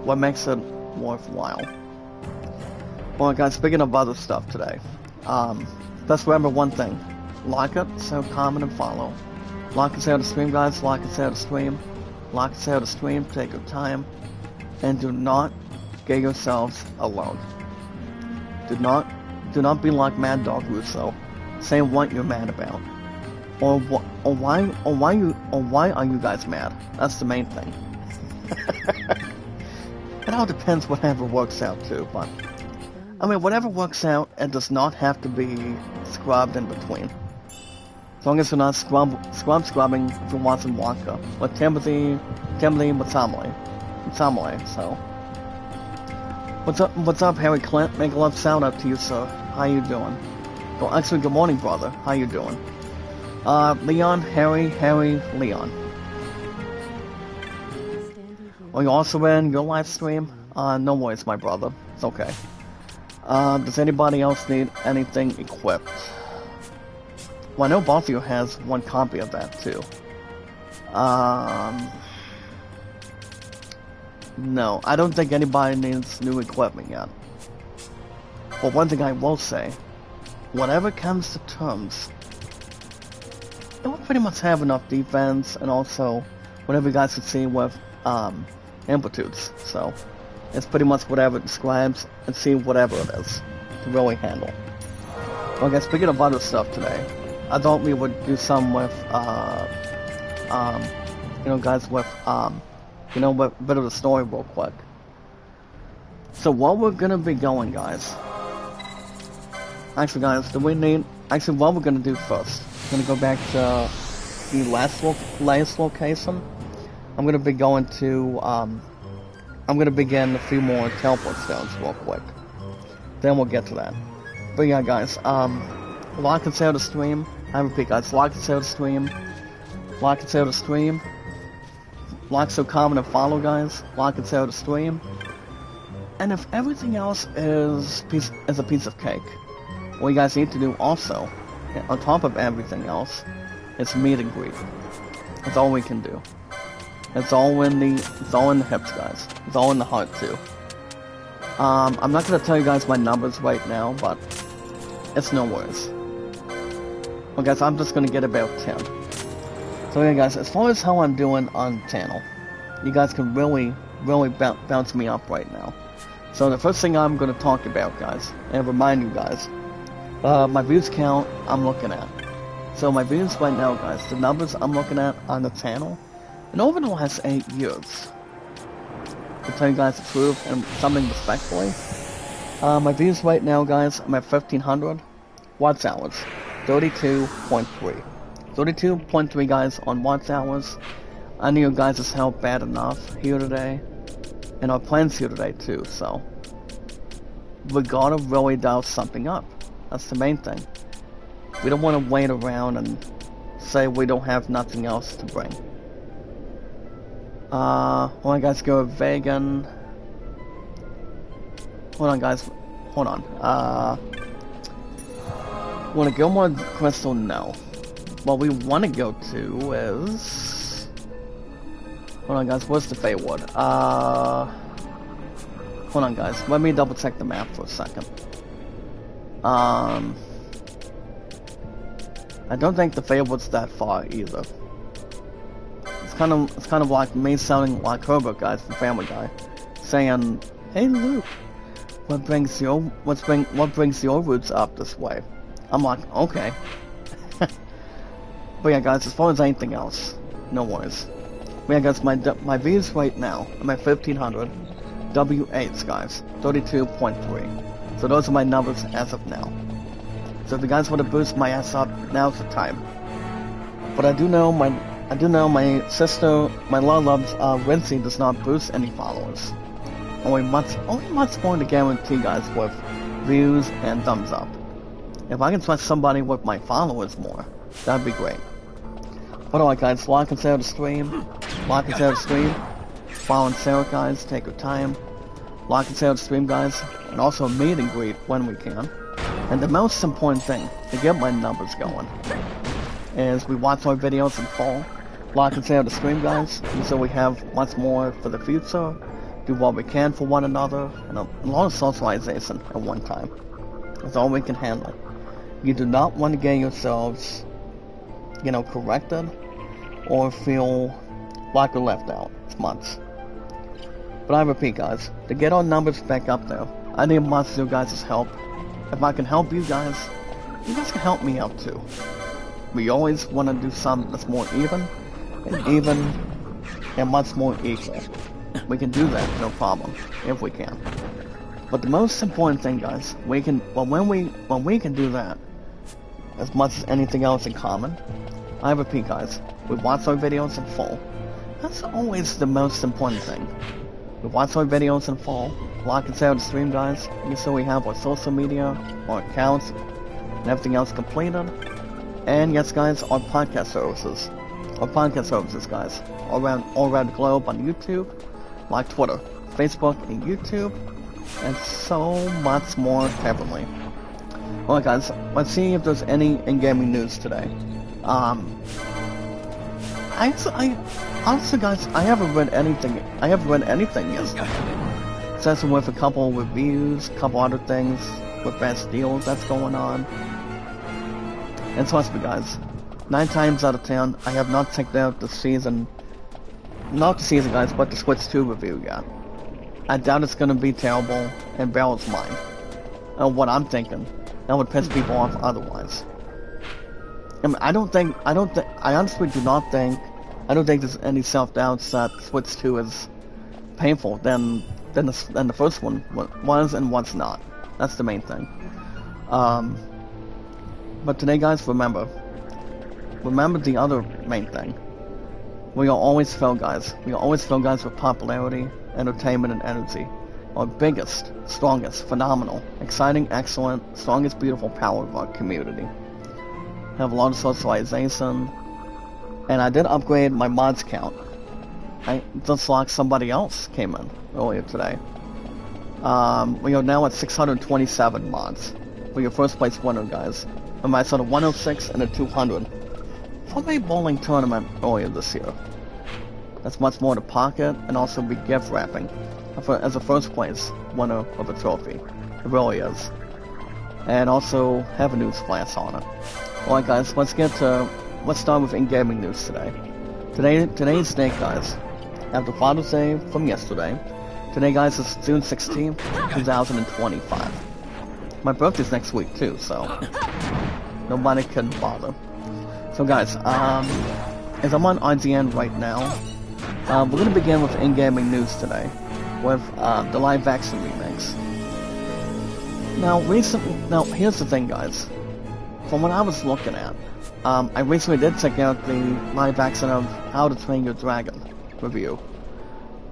what makes it worthwhile. Well, guys, speaking of other stuff today, just remember one thing. Like it, so comment and follow. Like and share the stream, guys. Like and share the stream. Like and share the stream. Take your time. And do not get yourselves alone. Do not be like Mad Dog Russo, saying what you're mad about, or why are you guys mad? That's the main thing. It all depends whatever works out too, but I mean whatever works out, it does not have to be scrubbed in between. As long as you're not scrubbing if you're watching Wonka with Timothy Matamale, so. What's up, Harry Clint? Make a love sound up to you, sir. How you doing? Well, actually, good morning, brother. How you doing? Leon, Harry, Leon. Are you also in your live stream? No worries, my brother. It's okay. Does anybody else need anything equipped? Well, I know both of you has one copy of that, too. No, I don't think anybody needs new equipment yet. But one thing I will say, whatever comes to terms, it will pretty much have enough defense, and also whatever you guys can see with amplitudes. So it's pretty much whatever it describes, and see whatever it is to really handle. Okay, speaking of other stuff today, I thought we would do some with guys, with a bit of the story real quick. So what we're gonna be going, guys, Actually, guys, the we need. Actually, what we're gonna do first? We're gonna go back to the last location. I'm gonna be going to. I'm gonna begin a few more teleport stones real quick. Then we'll get to that. But yeah, guys. Like and share the stream. I repeat, guys. Like and share the stream. Like and share the stream. Like, so, comment, and follow, guys. Like and share the stream. And if everything else is a piece of cake, what you guys need to do also, on top of everything else, is meet and greet. That's all we can do. It's all in the hips, guys. It's all in the heart too. I'm not gonna tell you guys my numbers right now, but it's no worries. Well, guys, I'm just gonna get about 10. So yeah, guys, as far as how I'm doing on the channel, you guys can really bounce me up right now. So the first thing I'm gonna talk about, guys, and remind you guys, my views count I'm looking at. So my views right now, guys, the numbers I'm looking at on the channel, and over the last 8 years, to tell you guys the truth and something respectfully, my views right now, guys, I'm at 1,500 watch hours, 32.3. 32.3, guys, on watch hours. I need you guys' help bad enough here today, and our plans here today too, so we gotta really dial something up. That's the main thing. We don't want to wait around and say we don't have nothing else to bring. Hold on, guys, go vegan. Hold on, guys. Hold on. Want to go more crystal? No. What we want to go to is... Hold on, guys. Where's the Feywood? Hold on, guys. Let me double check the map for a second. I don't think the Feywood's that far either. It's kind of like me sounding like Herbert, guys, from Family Guy, saying, "Hey Luke, what brings your roots up this way?" I'm like, okay. But yeah, guys, as far as anything else, no worries. But yeah, guys, my views right now, I'm at 1,500. W8s, guys, 32.3. So those are my numbers as of now. So if you guys want to boost my ass up, now's the time. But I do know my sister, my loves, Rinsey does not boost any followers. Only much more to guarantee, guys, with views and thumbs up. If I can trust somebody with my followers more, that'd be great. But alright, guys, like and share the stream. Like and share the stream. Follow and share it, guys. Take your time. Like and share the stream, guys. And also meet and greet when we can. And the most important thing to get my numbers going is we watch our videos in full. Like and share the stream, guys. So we have much more for the future. Do what we can for one another. And a lot of socialization at one time. That's all we can handle. You do not want to get yourselves, corrected or feel like you're left out. It's months. But I repeat, guys, to get our numbers back up there, I need much of your guys' help. If I can help you guys can help me out too. We always want to do something that's more even and much more equal. We can do that, no problem, if we can. But the most important thing, guys, when we can do that, as much as anything else in common, I repeat, guys, we watch our videos in full. That's always the most important thing. We watch our videos in full, like and share the stream, guys. You see we have our social media, our accounts, and everything else completed. And yes, guys, our podcast services. Our podcast services, guys, all around the globe on YouTube, like Twitter, Facebook, and YouTube, and so much more heavily. Alright, guys, let's see if there's any in-gaming news today. Honestly, guys, I haven't read anything yesterday. Except with a couple reviews, a couple other things with best deals that's going on. And trust me, guys, 9 times out of 10, I have not checked out the season, not the season, guys, but the Switch 2 review yet. I doubt it's gonna be terrible and Barrel's mine. And what I'm thinking, that would piss people off otherwise. I mean, I honestly do not think there's any self-doubts that Switch 2 is painful than the first one was and what's not. That's the main thing. Um, but today, guys, remember the other main thing. We are always filled, guys. We are always filled, guys, with popularity, entertainment, and energy. Our biggest, strongest, phenomenal, exciting, excellent, strongest, beautiful power of our community. Have a lot of socialization, and I did upgrade my mods count. Just like somebody else came in earlier today. We are now at 627 mods. For your first place winner, guys. And I saw a 106 and a 200 from a bowling tournament earlier this year. That's much more to pocket, and also be gift wrapping as a first place winner of a trophy. It really is. And also have a news flash on it. Alright guys, let's start with in-gaming news today. Today's date, guys. After Father's Day from yesterday. Today, guys, is June 16th, 2025. My birthday's next week too, so nobody can bother. So guys, as I'm on IGN right now, we're gonna begin with in-gaming news today, with the live-action remakes. Now, here's the thing, guys. From what I was looking at, I recently did check out the live-action of How to Train Your Dragon review.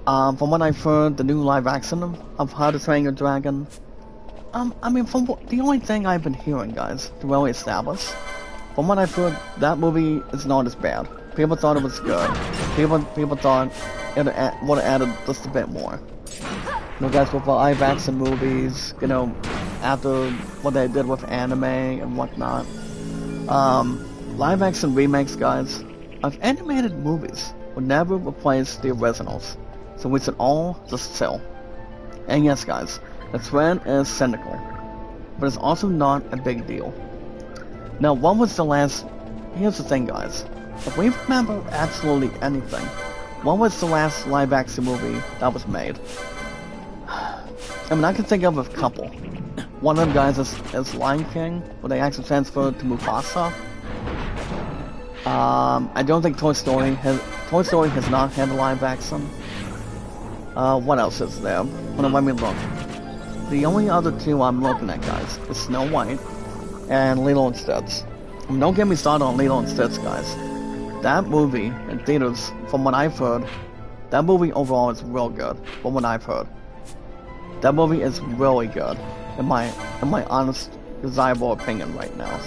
From what I've heard, the new live-action of How to Train Your Dragon, the only thing I've been hearing, guys, to really establish, from what I've heard, that movie is not as bad. People thought it was good. People thought it would have added just a bit more. You know, guys, with the live-action movies, you know, after what they did with anime and whatnot, live-action remakes, guys, of animated movies would never replace the originals. So we should all just chill. And yes, guys, the trend is cynical, but it's also not a big deal. Now, what was the last... Here's the thing, guys. If we remember absolutely anything, what was the last live-action movie that was made? I mean, I can think of a couple. One of them, guys, is Lion King, where they actually transferred to Mufasa. I don't think Toy Story has not had a live-action. What else is there? Hold on, let me look. The only other two I'm looking at, guys, is Snow White and Lilo and Stitch. Don't get me started on Lilo and Stitch, guys. That movie in theaters, from what I've heard, that movie overall is real good. From what I've heard, that movie is really good, in my honest, desirable opinion right now.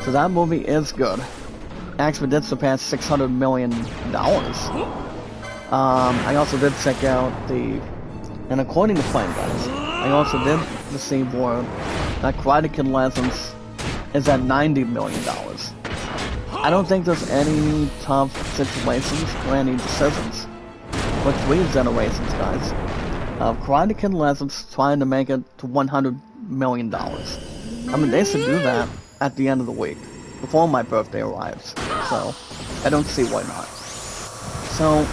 So that movie is good. Actually, did surpass $600 million. I also did check out and according to Flame, guys, I also did receive word that Karate Kid Legends is at $90 million. I don't think there's any tough situations or any decisions for 3 generations, guys. Karate Kid Legends trying to make it to $100 million. I mean, they should do that at the end of the week, before my birthday arrives. So, I don't see why not. So,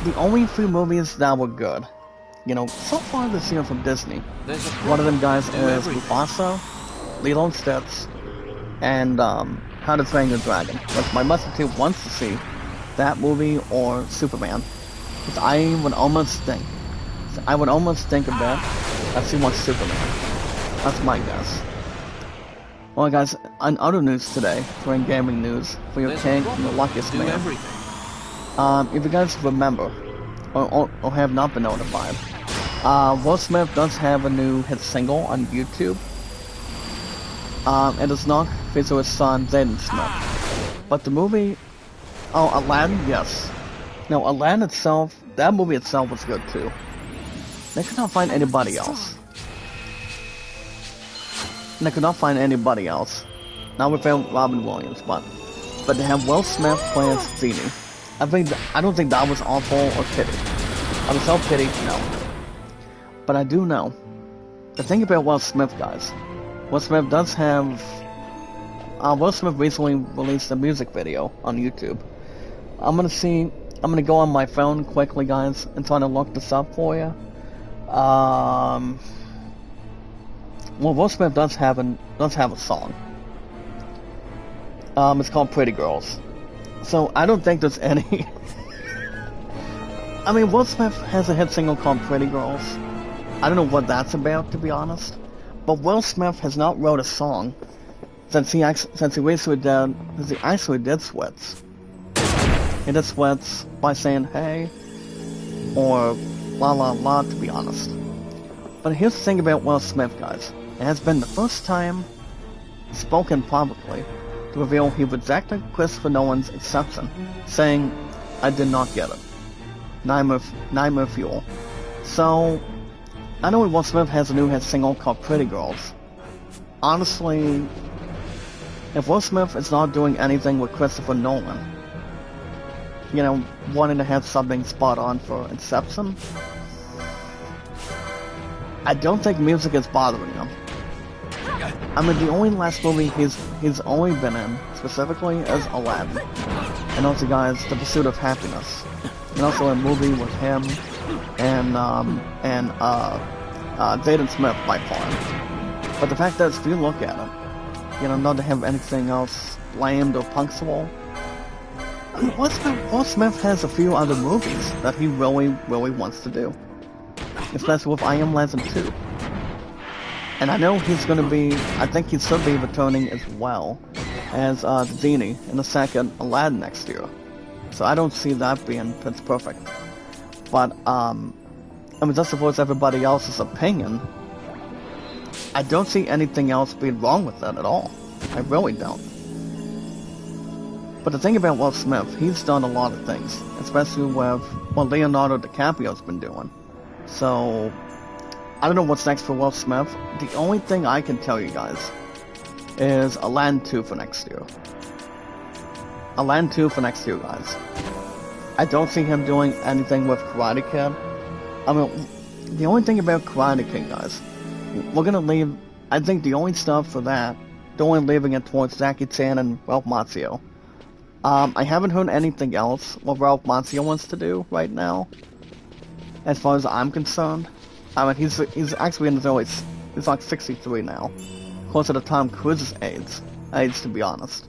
the only 3 movies that were good, you know, so far this year from Disney, one of them, guys, is Mufasa, Lilo and Stitch, and How to Train Your Dragon. But my mother wants to see that movie or Superman. Because I would almost think a bit that she wants Superman. That's my guess. Well, guys, on other news today, for in-gaming news, for your king and the luckiest man. If you guys remember, or have not been notified, Will Smith does have a new hit single on YouTube. It does not feature his son, Jaden Smith. But the movie... Oh, Aladdin? Yes. No, Aladdin itself, that movie itself was good too. They could not find anybody else. Not without Robin Williams, but they have Will Smith play as Genie. I don't think that was awful or pity. I was so pity, no. But I do know. The thing about Will Smith, guys, Will Smith does have... Will Smith recently released a music video on YouTube. I'm gonna go on my phone quickly, guys, and try to look this up for you. Well, Will Smith does have a song. It's called Pretty Girls. So I don't think there's any... I mean, Will Smith has a hit single called Pretty Girls. I don't know what that's about, to be honest. but Will Smith has not wrote a song since he actually did Sweats. He did Sweats by saying hey, or la la la, to be honest. But here's the thing about Will Smith, guys. It has been the first time spoken publicly to reveal he rejected Christopher Nolan's Inception, saying, I did not get it. Nightmare Fuel. So, I know Will Smith has a new hit single called Pretty Girls. Honestly, if Will Smith is not doing anything with Christopher Nolan, you know, wanting to have something spot on for Inception, I don't think music is bothering him. I mean, the only last movie he's only been in, specifically, is Aladdin. And also, guys, The Pursuit of Happiness. And also a movie with him and Jaden Smith by far. But the fact is, if you look at it, you know, not to have anything else blamed or punctual, I mean, Will Smith has a few other movies that he really wants to do. Especially with I Am Legend 2. And I know he's gonna be, I think he should be returning as well as the genie in the second Aladdin next year. So I don't see that being pitch perfect. But, I mean, just to voice everybody else's opinion, I don't see anything else being wrong with that at all. I really don't. But the thing about Will Smith, he's done a lot of things, especially with what Leonardo DiCaprio's been doing. So, I don't know what's next for Will Smith. The only thing I can tell you guys is Aladdin 2 for next year. Aladdin 2 for next year, guys. I don't see him doing anything with Karate Kid. I mean, the only thing about Karate Kid, guys, we're gonna leave, I think the only stuff for that, they're only leaving it towards Jackie Chan and Ralph Macchio. I haven't heard anything else what Ralph Macchio wants to do right now, as far as I'm concerned. I mean, he's actually in his early, he's like 63 now, closer to Tom Cruise's age, to be honest.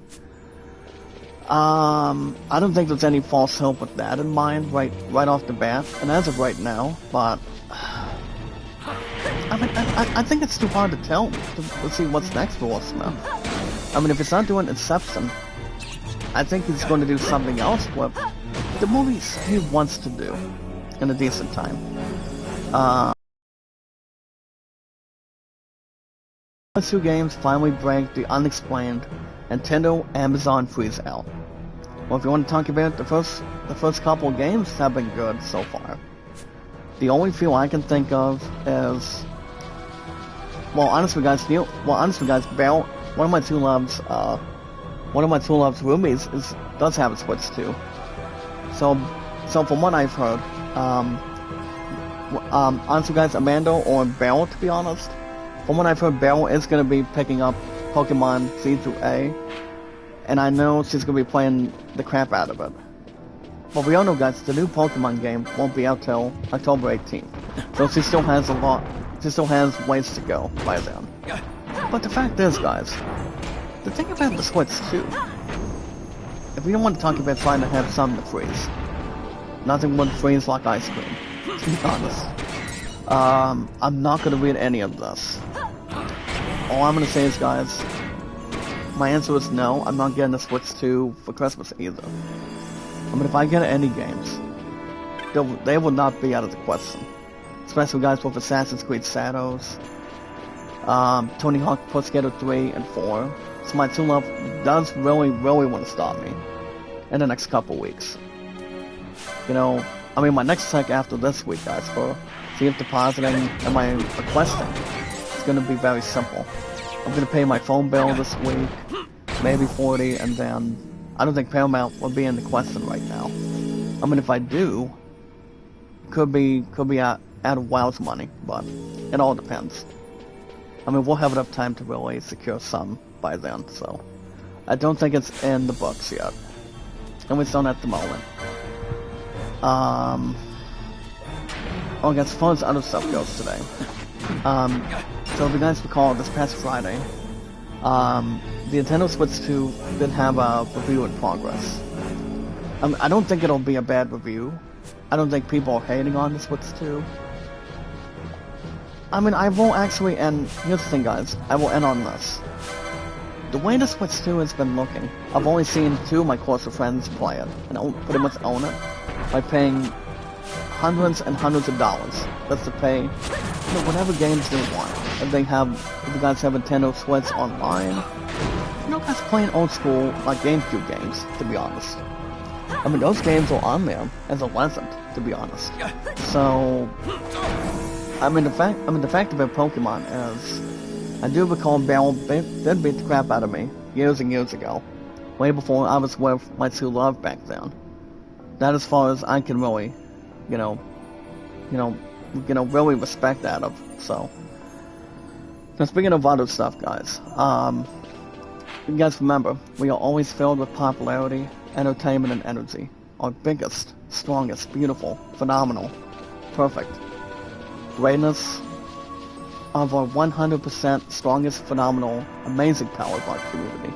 I don't think there's any false hope with that in mind right off the bat, and as of right now, but I mean, I think it's too hard to tell to see what's next for Will Smith. I mean, if it's not doing Inception, I think he's going to do something else with the movies he wants to do in a decent time. Those two games finally break the unexplained Nintendo Amazon freeze out. Well, if you want to talk about the first couple of games have been good so far. The only few I can think of is, well, honestly, guys, Bell, one of my two loves roomies does have a Switch too. So from what I've heard, honestly, guys, Amanda or Bell, to be honest, from what I've heard, Bell is going to be picking up Pokemon C through A, and I know she's going to be playing the crap out of it. But we all know, guys, the new Pokemon game won't be out till October 18th, so she still has ways to go by then. But the fact is, guys, the thing about the Switch too, if we don't want to talk about trying to have something to freeze, nothing would freeze like ice cream, to be honest. I'm not going to read any of this. All I'm going to say is, guys, my answer is no, I'm not getting a Switch 2 for Christmas either. I mean, if I get any games, they will not be out of the question. Especially, guys, with Assassin's Creed Shadows, Tony Hawk Pro Skater 3 and 4. So my true love does really want to stop me in the next couple weeks. You know, I mean, my next check after this week, guys, for CF depositing and my requesting, it's going to be very simple. I'm going to pay my phone bill this week, maybe 40, and then I don't think Paramount will be in the question right now. I mean, if I do, could be out of Wow's money, but it all depends. I mean, we'll have enough time to really secure some by then, so I don't think it's in the books yet. And we don't at the moment. Oh, as far as other stuff goes today. So if you guys recall, this past Friday, the Nintendo Switch 2 did have a review in progress. I don't think it'll be a bad review. I don't think people are hating on the Switch 2. I mean, I will actually end. Here's the thing, guys. I will end on this. The way the Switch 2 has been looking, I've only seen 2 of my closer friends play it, and pretty much own it, by paying hundreds and hundreds of dollars just to pay, whatever games they want. If you guys have a Nintendo Switch online, guys playing old school, like GameCube games, to be honest. I mean, those games are on there as a lesson, to be honest. So, I mean, the fact about Pokemon is, I do recall Barrel did beat the crap out of me years and years ago, way before I was with my true love back then. That, as far as I can really, really respect that of. So, now speaking of other stuff, guys, you guys remember, we are always filled with popularity, entertainment, and energy. Our biggest, strongest, beautiful, phenomenal, perfect greatness of our 100% strongest, phenomenal, amazing power of our community.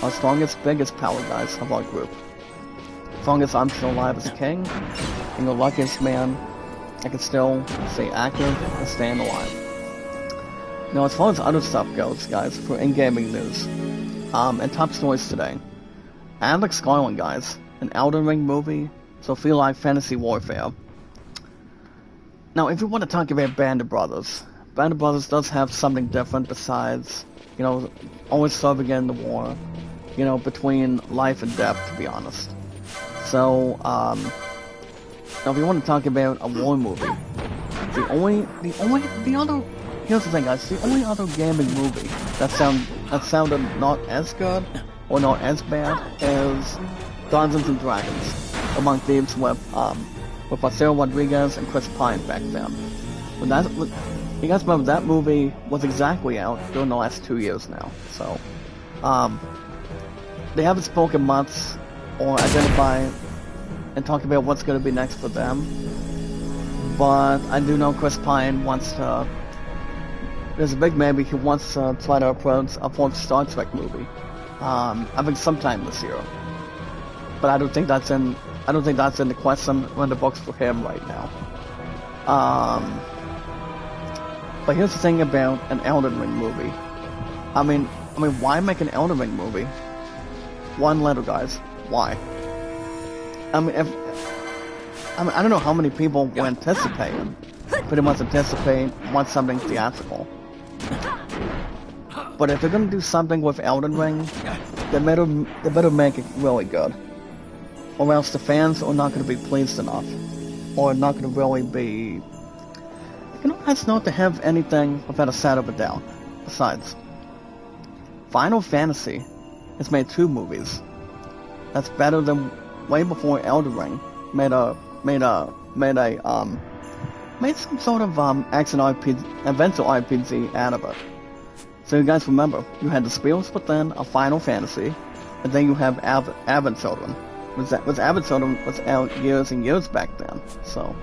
Our strongest, biggest power, guys, of our group. As long as I'm still alive as a king, and the luckiest man, I can still stay active and staying alive. Now, as far as other stuff goes, guys, for in-gaming news, and top stories today, Alex Garland, guys, an Elden Ring movie, so feel like fantasy warfare. Now, if you want to talk about Band of Brothers does have something different besides, always serving in the war, between life and death, to be honest. So, now if you want to talk about a war movie, here's the thing, guys, the only other gaming movie that sounded not as good, or not as bad, is Dungeons and Dragons, Among Thieves with Marcelo Rodriguez and Chris Pine back then. You guys remember that movie was exactly out during the last 2 years now, so, they haven't spoken months, or identified and talked about what's going to be next for them, but I do know Chris Pine wants to, there's a big maybe he wants to try to approach a fourth Star Trek movie, I think sometime this year, but I don't think that's in the question or in the books for him right now. But here's the thing about an Elden Ring movie. I mean, why make an Elden Ring movie? One letter, guys. Why? I don't know how many people will pretty much anticipate, want something theatrical. But if they're gonna do something with Elden Ring, they better make it really good. Or else the fans are not gonna be pleased enough. Or not gonna really be... That's not to have anything without a shadow of a doubt. Besides, Final Fantasy has made 2 movies. That's better than way before Elden Ring made some sort of action RPG, adventure RPG out of it. So you guys remember, you had the Spirits Within of Final Fantasy, and then you have Avid Children. Avid Children was out years and years back then. So,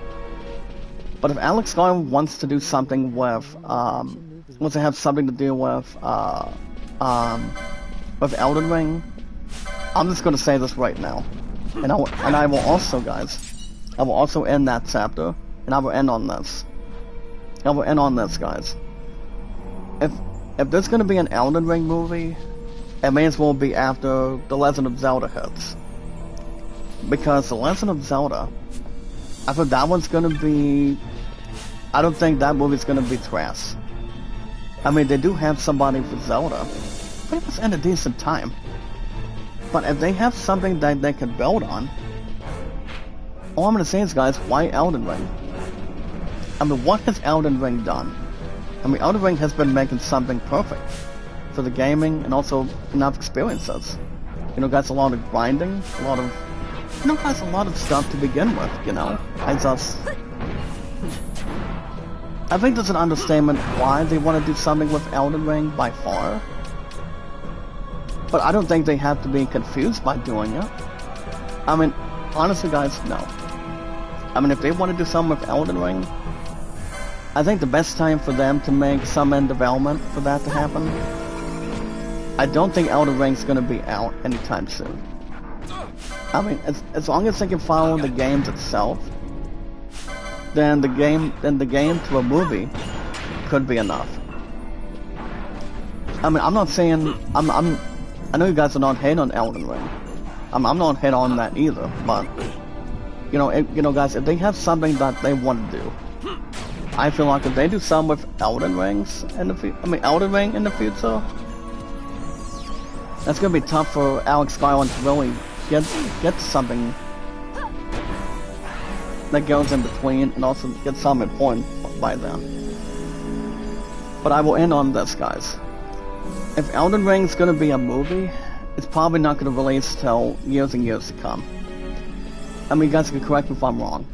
but if Alex Garland wants to do something with, wants to have something to do with Elden Ring, I'm just gonna say this right now, and I will also, guys, I will also end that chapter, and I will end on this. Guys. If there's gonna be an Elden Ring movie, it may as well be after The Legend of Zelda hits, because The Legend of Zelda, I thought that one's gonna be... I don't think that movie's gonna be trash. I mean, they do have somebody for Zelda, pretty much in a decent time. But if they have something that they can build on, all I'm gonna say is, guys, why Elden Ring? I mean, what has Elden Ring done? I mean, Elden Ring has been making something perfect for the gaming and also enough experiences. Guys, a lot of grinding, a lot of stuff to begin with, I think there's an understatement why they want to do something with Elden Ring by far. But I don't think they have to be confused by doing it. I mean, honestly, guys, no. I mean, if they want to do something with Elden Ring, I think the best time for them to make some in development for that to happen, I don't think Elden Ring's going to be out anytime soon. I mean, as long as they can follow the games itself, then the game to a movie could be enough. I mean, I'm not saying I know you guys are not hating on Elden Ring. I'm not hating on that either. But guys, if they have something that they want to do, I feel like if they do something with Elden Ring in the future, that's gonna be tough for Alex Garland to really get something that goes in between and also get something important by then. But I will end on this, guys. If Elden Ring is gonna be a movie, it's probably not gonna release till years and years to come. I mean, you guys can correct me if I'm wrong.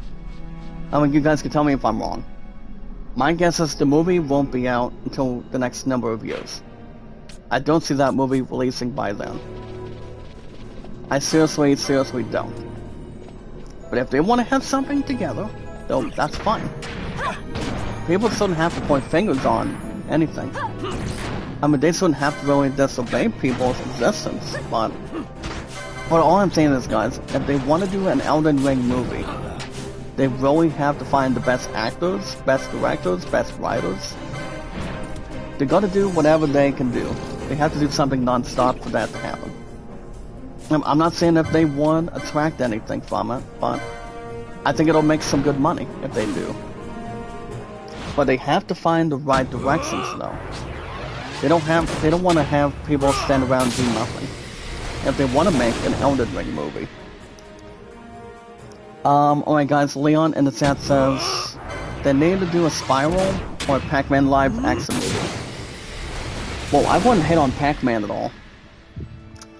I mean, you guys can tell me if I'm wrong. My guess is the movie won't be out until the next number of years. I don't see that movie releasing by then. I seriously don't. But if they want to have something together, though, that's fine. People shouldn't have to point fingers on anything. I mean, they shouldn't have to really disobey people's existence, but all I'm saying is, guys, if they want to do an Elden Ring movie, they really have to find the best actors, best directors, best writers. They gotta do whatever they can do. They have to do something non-stop for that to happen. I'm not saying if they won't attract anything from it, but I think it'll make some good money if they do. But they have to find the right directions, though. They don't want to have people stand around and do nothing. If they want to make an Elden Ring movie. Alright guys, Leon in the chat says they need to do a Spiral or a Pac-Man live action movie. Well, I wouldn't hate on Pac-Man at all.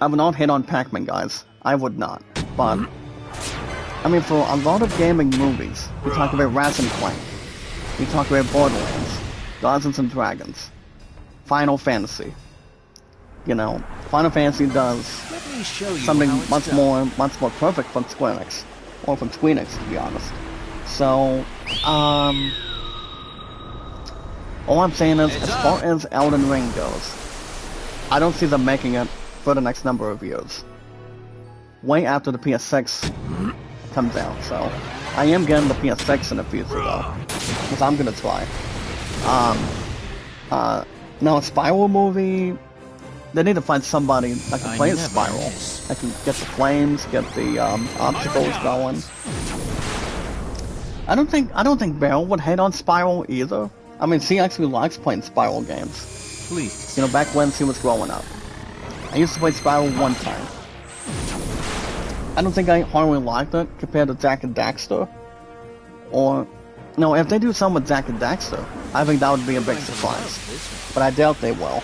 I would not hate on Pac-Man, guys. I would not. But, I mean, for a lot of gaming movies, we talk about Ratchet & Clank, we talk about Borderlands, Dungeons & Dragons, Final Fantasy. You know, Final Fantasy does something much more perfect from Square Enix. Or from Squeenix, to be honest. So, all I'm saying is, as far as Elden Ring goes, I don't see them making it for the next number of years. Way after the PS6 comes out, so I am getting the PS6 in the future, though, because I'm gonna try. Now a Spiral movie, they need to find somebody that can play a Spiral. That can get the flames, get the obstacles going. I don't think Beryl would hate on Spiral either. I mean, she actually likes playing Spiral games. Please. You know, back when she was growing up. I used to play Spiral one time. I don't think I hardly liked it compared to Jack and Daxter. Or, no, if they do something with Jack and Daxter, I think that would be a big surprise. But I doubt they will.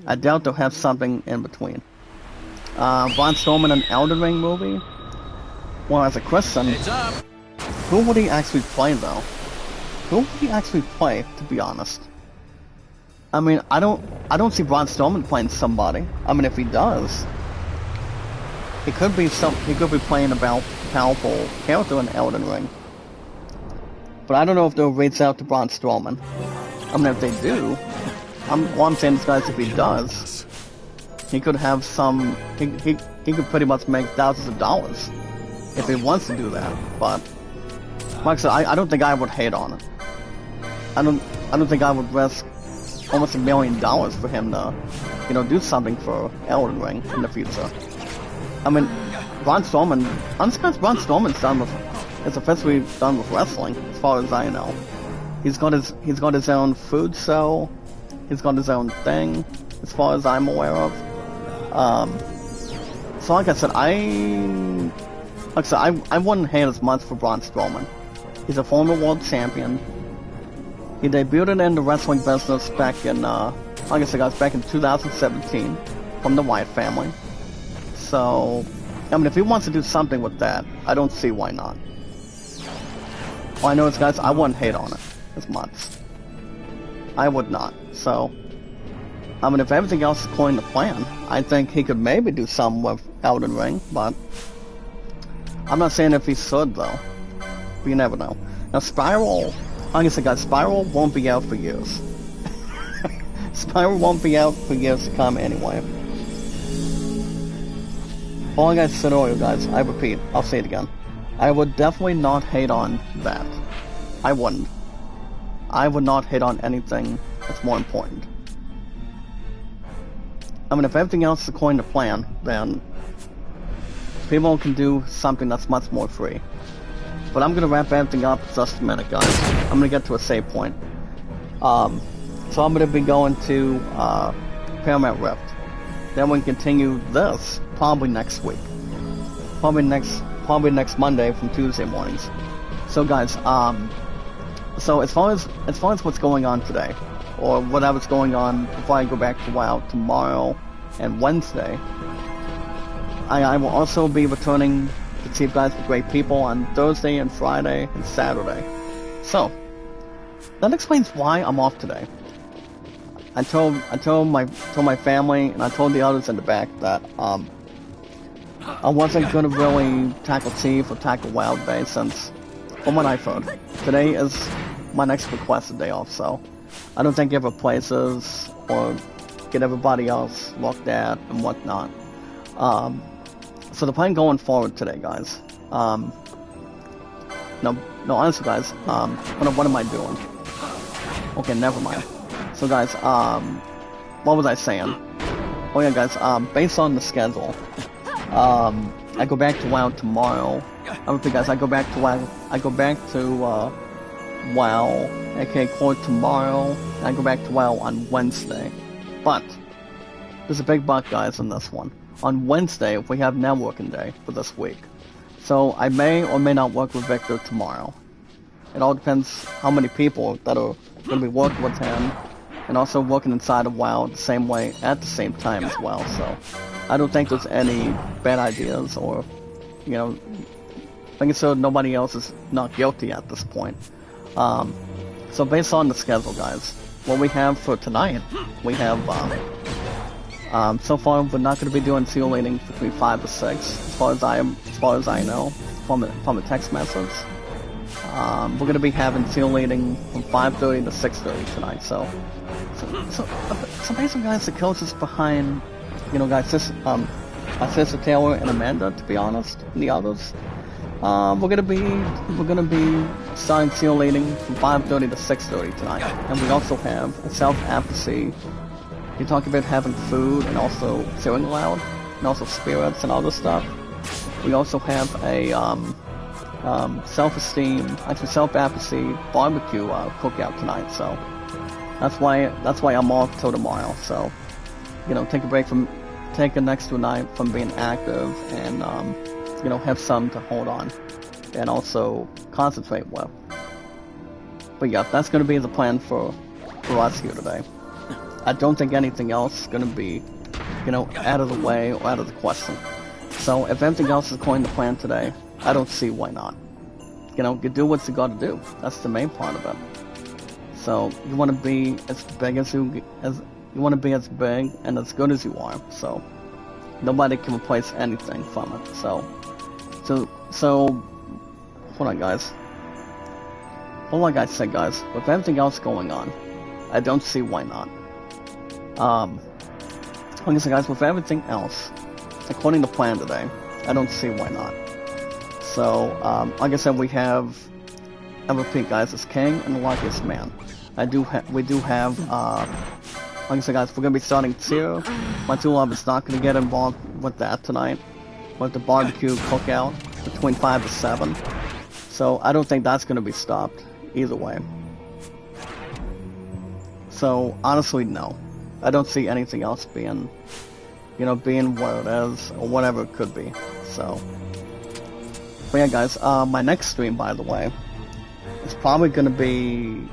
I doubt they'll have something in between. Braun Strowman in an Elden Ring movie? Well, as a Christian, who would he actually play, though? Who would he actually play, to be honest? I mean, I don't see Braun Strowman playing somebody. I mean, if he does, he could be playing a powerful character in Elden Ring. But I don't know if they'll reach out to Braun Strowman. I mean, if they do, all I'm saying is, guys, if he does, he could have some. He could pretty much make thousands of dollars if he wants to do that. But like I said, I don't think I would hate on it. I don't think I would risk almost $1 million for him to, you know, do something for Elden Ring in the future. I mean, Braun Strowman, Braun Strowman's done with, it's officially done with wrestling, as far as I know. He's got his own food show. He's got his own thing, as far as I'm aware of. So like I said, I wouldn't hate as much for Braun Strowman. He's a former world champion. He debuted in the wrestling business back in, like I said, guys, back in 2017 from the Wyatt family. So, I mean, if he wants to do something with that, I don't see why not. All I know is, guys, I wouldn't hate on it as much. I would not. So, I mean, if everything else is according to plan, I think he could maybe do something with Elden Ring, but I'm not saying if he should, though. But you never know. Now, Spiral, like I said, guys, Spiral won't be out for years. Spiral won't be out for years to come anyway. All I guys said earlier, guys, I repeat, I'll say it again. I would definitely not hate on that. I wouldn't. I would not hit on anything that's more important. I mean, if everything else is according to plan, then people can do something that's much more free. But I'm gonna wrap everything up in just a minute, guys. I'm gonna get to a save point. So I'm gonna be going to Paramount Rift. Then we can continue this probably next week. Probably next Monday from Tuesday mornings. So guys, so as far as what's going on today, or whatever's going on before I go back to WoW tomorrow and Wednesday, I will also be returning to see you guys with great people on Thursday and Friday and Saturday. So that explains why I'm off today. I told my family and I told the others in the back that I wasn't gonna really tackle Chief or tackle WoW today, since from what I've heard, today is my next requested day off, so I don't think it replaces or get everybody else looked at and whatnot. So the plan going forward today, guys. No, honestly, guys. What am I doing? Okay, never mind. So, guys, what was I saying? Oh yeah, guys. Based on the schedule, I go back to WoW tomorrow. I repeat, guys. I go back to WoW. WoW, aka Core tomorrow. And I go back to WoW on Wednesday. But there's a big but, guys, in this one. On Wednesday, we have networking day for this week. So I may or may not work with Victor tomorrow. It all depends how many people that are going to be working with him, and also working inside of WoW the same way at the same time as well. So I don't think there's any bad ideas, or, you know, making sure nobody else is not guilty at this point. So based on the schedule, guys, what we have for tonight, we have so far we're not going to be doing seal leading between 5 to 6, as far as I know from a text message. We're going to be having seal leading from 5:30 to 6:30 tonight. So basically, guys, the coach is behind, you know, guys, Sister Taylor and Amanda, to be honest, and the others. We're gonna be starting seal leading from 5:30 to 6:30 tonight, and we also have a self-advocacy. You talk about having food and also singing loud, and also spirits and other stuff. We also have a self-advocacy barbecue cookout tonight. So that's why I'm off till tomorrow. So, you know, take an extra night from being active, and you know, have some to hold on and also concentrate with. But yeah, that's going to be the plan for us here today. I don't think anything else is going to be, you know, out of the way or out of the question. So if everything else is according to plan today, I don't see why not. You know, you do what you got to do. That's the main part of it. So you want to be as big as big and as good as you are. So nobody can replace anything from it. So hold on, guys. Like I said, guys, with everything else going on, I don't see why not. Like I said, guys, with everything else according to plan today, I don't see why not. So, like I said, we have, I repeat, guys, it's King and the Luckiest Man. We do have, like I said, guys, we're gonna be starting Tier. My two love is not gonna get involved with that tonight, with the barbecue cookout between 5 to 7. So I don't think that's gonna be stopped either way. So honestly, no, I don't see anything else being, you know, being what it is or whatever it could be. So, but yeah, guys, my next stream, by the way, is probably gonna be.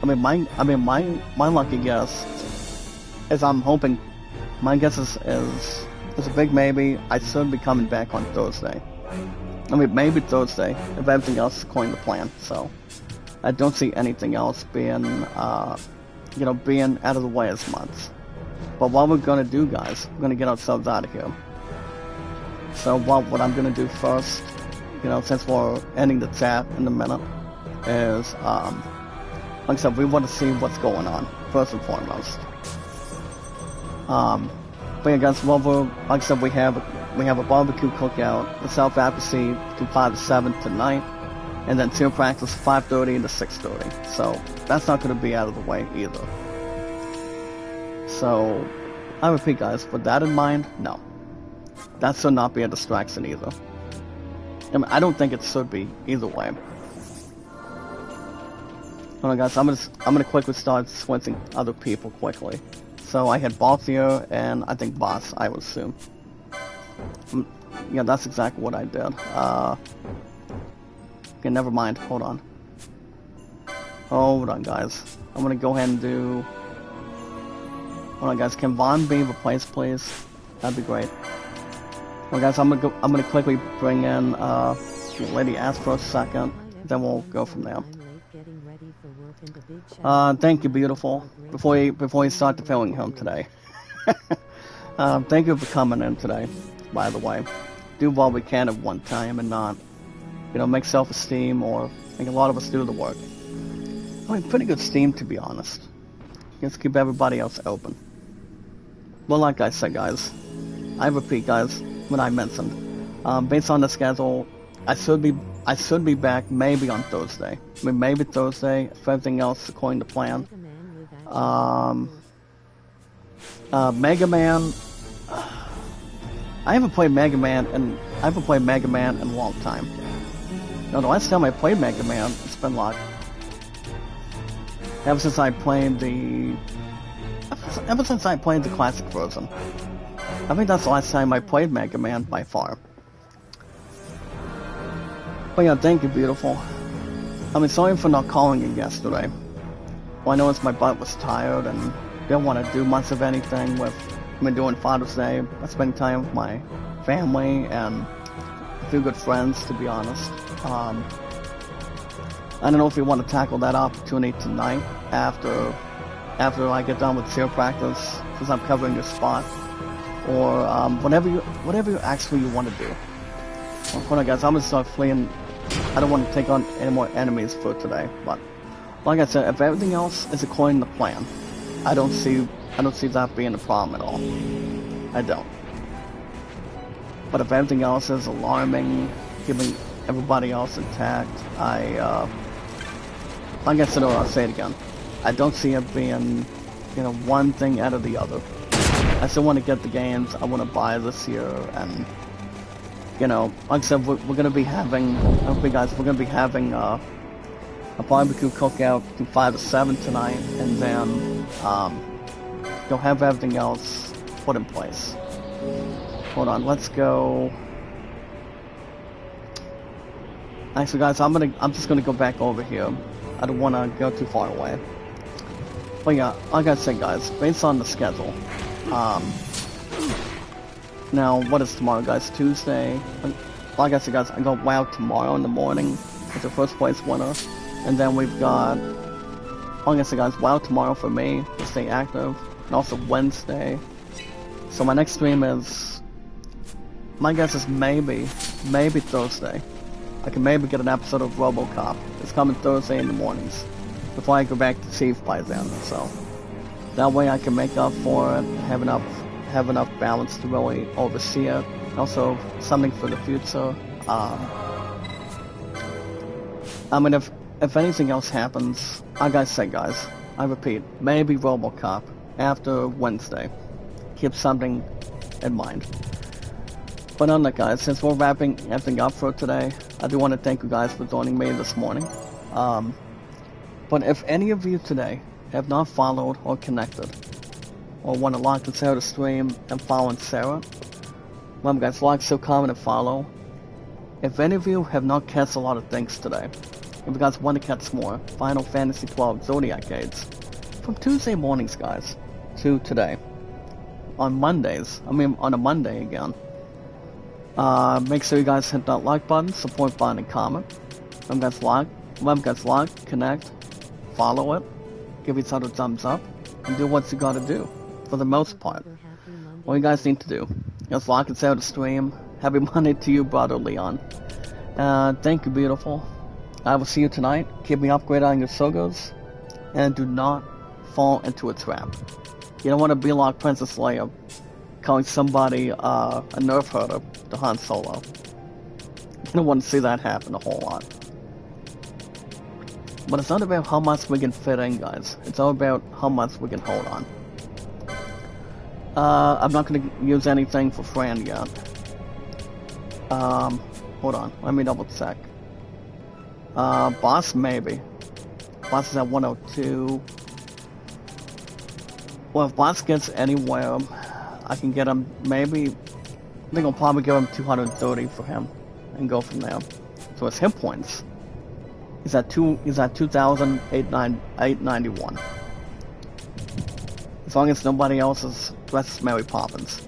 My lucky guess is, I'm hoping, my guess is a big maybe. I should be coming back on Thursday. I mean, maybe Thursday if everything else is according to plan. So I don't see anything else being, you know, being out of the way as much. But what we're gonna do, guys, we're gonna get ourselves out of here. So what I'm gonna do first, you know, since we're ending the chat in a minute, is like I said, we want to see what's going on first and foremost. But yeah, guys, like I said, we have a barbecue cookout, the self-advocacy between 5 to 7 tonight. and then team practice 5:30 to 6:30. So that's not going to be out of the way either. So I repeat, guys, with that in mind, no, that should not be a distraction either. I mean, I don't think it should be either way. Hold on, guys. I'm gonna quickly start switching other people quickly. So I had Boss here, and I think Boss, I would assume. Yeah, that's exactly what I did. Okay, never mind. Hold on. Hold on, guys. I'm gonna go ahead and do. Hold on, guys. Can Vaughn be replaced, please? That'd be great. Well, guys, I'm gonna quickly bring in Lady Ask for a second. Then we'll go from there. Thank you, beautiful. Before you start the filming home today. Thank you for coming in today, by the way. Do what we can at one time and not, make self-esteem or make a lot of us do the work. I mean, pretty good steam, to be honest. Just keep everybody else open. Well, like I said, guys, I repeat, guys, what I mentioned. Based on the schedule, I should be back maybe on Thursday. I mean, maybe Thursday, if everything else according to plan. Mega Man. I haven't played Mega Man in a long time. The last time I played Mega Man, it's been like ever since I played the classic version. I think that's the last time I played Mega Man by far. But yeah, thank you, beautiful. I mean, sorry for not calling you yesterday. Well, I know my butt was tired and didn't want to do much of anything with doing Father's Day. I spent time with my family and a few good friends, to be honest. I don't know if you want to tackle that opportunity tonight after I get done with cheer practice, because I'm covering your spot, or whatever you actually want to do. Well, hold on, guys. I'm gonna start fleeing. I don't want to take on any more enemies for today, but like I said, if everything else is according to plan, I don't see that being a problem at all. I don't. But if everything else is alarming, keeping everybody else intact, like I said, or I'll say it again, I don't see it being, one thing out of the other. I still want to get the games I want to buy this year, and like I said, we're gonna be having, okay, guys, we're gonna be having a barbecue cookout from 5 to 7 tonight, and then you'll have everything else put in place. Hold on, let's go. Actually, guys, I'm just gonna go back over here. I don't want to go too far away. But yeah, like I said, guys, based on the schedule. Now, what is tomorrow, guys? Tuesday. Like I said, guys, I go WoW tomorrow in the morning with the first place winner, and then we've got, like I said, guys, WoW tomorrow for me to stay active. And also Wednesday. So my next stream is, my guess is maybe Thursday. I can maybe get an episode of RoboCop. It's coming Thursday in the mornings, before I go back to Chief by then. So that way I can make up for it, have enough balance to really oversee it. And also something for the future. I mean, if anything else happens, like I said, guys, I repeat, maybe RoboCop after Wednesday. Keep something in mind. But on that, guys, since we're wrapping everything up for today, I do want to thank you guys for joining me this morning. But if any of you today have not followed or connected, or want to like and share the stream and following Sarah, remember, guys, like, so comment, and follow. If any of you have not catch a lot of things today, if you guys want to catch more Final Fantasy XII Zodiac aids, from Tuesday mornings, guys, to today, on Mondays, on a Monday again, make sure you guys hit that like button, support button, and comment. Remember, guys, like, connect, follow it, give each other a thumbs up, and do what you gotta do, for the most part. All you guys need to do is like and share the stream. Happy Monday to you, brother Leon. Thank you, beautiful. I will see you tonight. Keep me upgraded on your Sogos, and do not fall into a trap. You don't want to be like Princess Leia, calling somebody a nerf herder to Han Solo. You don't want to see that happen a whole lot. But it's not about how much we can fit in, guys. It's all about how much we can hold on. I'm not going to use anything for Fran yet. Hold on. Let me double check. Boss, maybe. Boss is at 102. Well, if Boss gets anywhere, I can get him maybe... I think I'll probably give him 230 for him and go from there. So his hit points. He's at 2,891. As long as nobody else is dressed as Mary Poppins.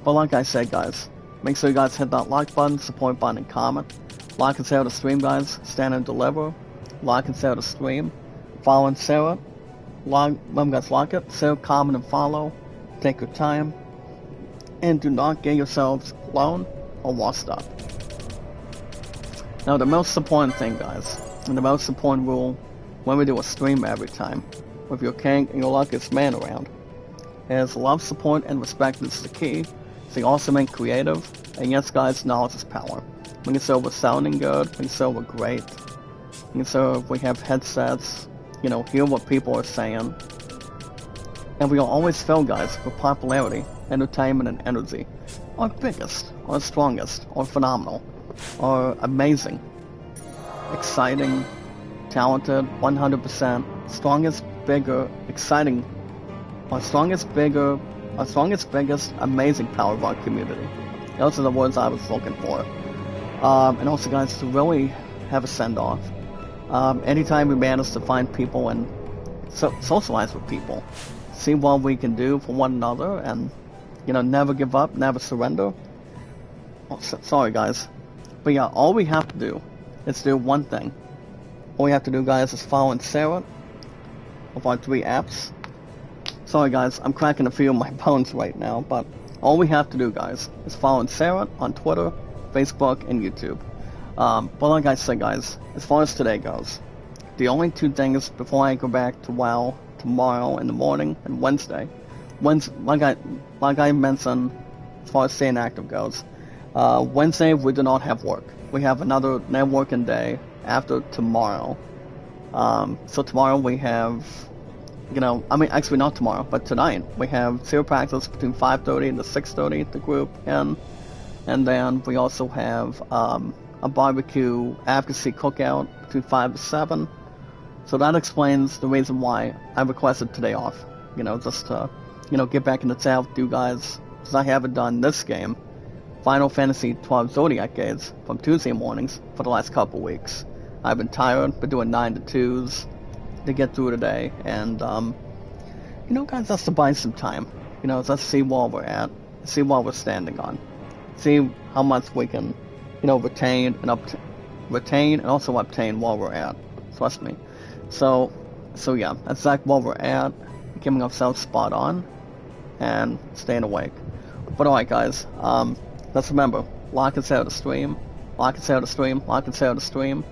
But like I said, guys, make sure you guys hit that like button, support button, and comment. Like and share the stream, guys. Stand and deliver. Like and share the stream. Follow and share it. Let them guys like it. Share, comment, and follow. Take your time. And do not get yourselves blown or washed up. Now, the most important thing, guys, and the most important rule when we do a stream every time, with your king and your luckiest man around, is love, support, and respect is the key. So you also make creative, and yes, guys, knowledge is power. We can serve with sounding good, we can serve with great, we can serve, we have headsets, you know, hear what people are saying. And we will always fill, guys, with popularity, entertainment, and energy. Or biggest, or strongest, or phenomenal, or amazing, exciting, talented, 100%, strongest, bigger, exciting, our strongest, bigger, our strongest, biggest, amazing power of our community. Those are the words I was looking for. And also, guys, to really have a send-off. Anytime we manage to find people and socialize with people, see what we can do for one another, and, you know, never give up, never surrender. Oh, sorry, guys. But yeah, all we have to do is do one thing. All we have to do, guys, is follow and share it of our 3 apps. Sorry, guys, I'm cracking a few of my bones right now, but all we have to do, guys, is follow and share it on Twitter, Facebook, and YouTube. But like I said, guys, as far as today goes, the only 2 things before I go back to WoW tomorrow in the morning and Wednesday, like I mentioned, as far as staying active goes, Wednesday we do not have work. We have another networking day after tomorrow. So tomorrow we have, you know, I mean, actually not tomorrow, but tonight we have 0 practice between 5:30 and 6:30, the group in, and then we also have a barbecue advocacy cookout between 5 to 7. So that explains the reason why I requested today off. You know, just to, you know, get back in the chat with you guys, because I haven't done this game, Final Fantasy XII Zodiac games, from Tuesday mornings for the last couple weeks. I've been tired, been doing 9 to 2s to get through today, and, you know, guys, just to buy some time. You know, let's see where we're at, see what we're standing on, see how much we can, you know, retain and also obtain while we're at. Trust me. So yeah, that's exactly where we're at, giving ourselves spot on, and staying awake. But alright, guys, let's remember, like and share the stream, like and share the stream, like and share the stream,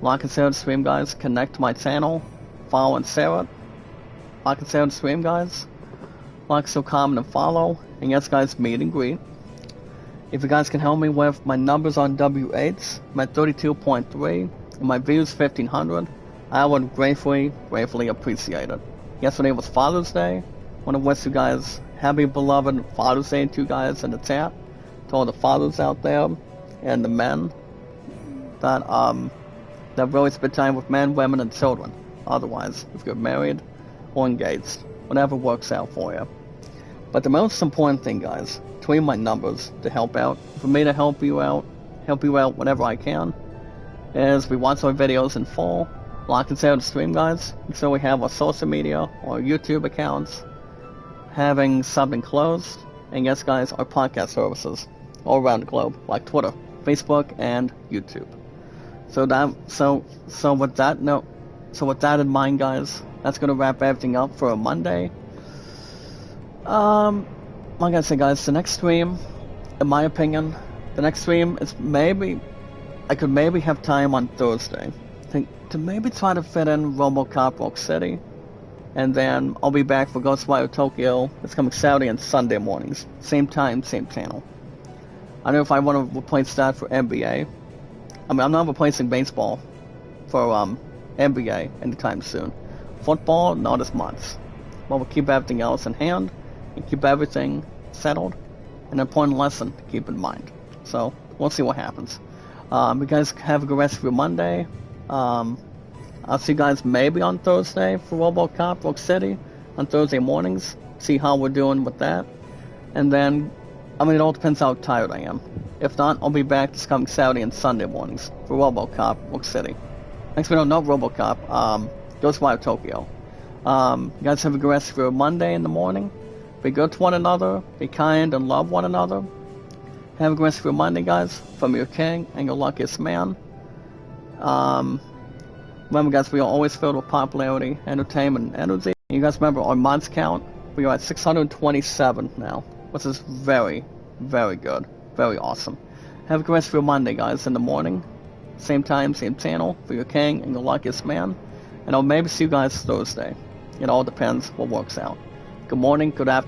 like and share the stream, guys. Connect to my channel, follow and share it, like and share the stream, guys. Like, so, comment, and follow, and yes, guys, meet and greet. If you guys can help me with my numbers on W8s, I'm at 32.3, and my views 1,500, I would gratefully appreciate it. Yesterday was Father's Day. I want to wish you guys happy beloved Father's Day to you guys in the chat, to all the fathers out there, and the men that really spend time with men, women, and children. Otherwise, if you're married or engaged, whatever works out for you. But the most important thing, guys, between my numbers to help out, for me to help you out whenever I can, is we watch our videos in full, like and share the stream, guys. So we have our social media, our YouTube accounts, having something closed, and yes, guys, our podcast services all around the globe, like Twitter, Facebook, and YouTube. So with that in mind, guys, that's gonna wrap everything up for a Monday. Like I said, guys, the next stream, in my opinion, the next stream is I could maybe have time on Thursday to maybe try to fit in RoboCop Rock City, and then I'll be back for Ghostwire Tokyo. It's coming Saturday and Sunday mornings, same time, same channel. I don't know if I want to replace that for NBA. I mean, I'm not replacing baseball for NBA anytime soon. Football, not as much. But we'll keep everything else in hand and keep everything settled. An important lesson to keep in mind. So we'll see what happens. You guys have a good rest of your Monday. I'll see you guys maybe on Thursday for RoboCop Rock City on Thursday mornings. See how we're doing with that. And then, it all depends how tired I am. If not, I'll be back this coming Saturday and Sunday mornings for RoboCop Rock City. Next we don't know RoboCop, Ghostwire Tokyo. You guys have a good rest of your Monday in the morning. Be good to one another. Be kind and love one another. Have a good rest of your Monday, guys. From your king and your luckiest man. Remember, guys, we are always filled with popularity, entertainment, and energy. You guys remember our mods count? We are at 627 now, which is very, very good. Very awesome. Have a good rest of your Monday, guys, in the morning. Same time, same channel, for your king and your luckiest man. And I'll maybe see you guys Thursday. It all depends what works out. Good morning, good afternoon.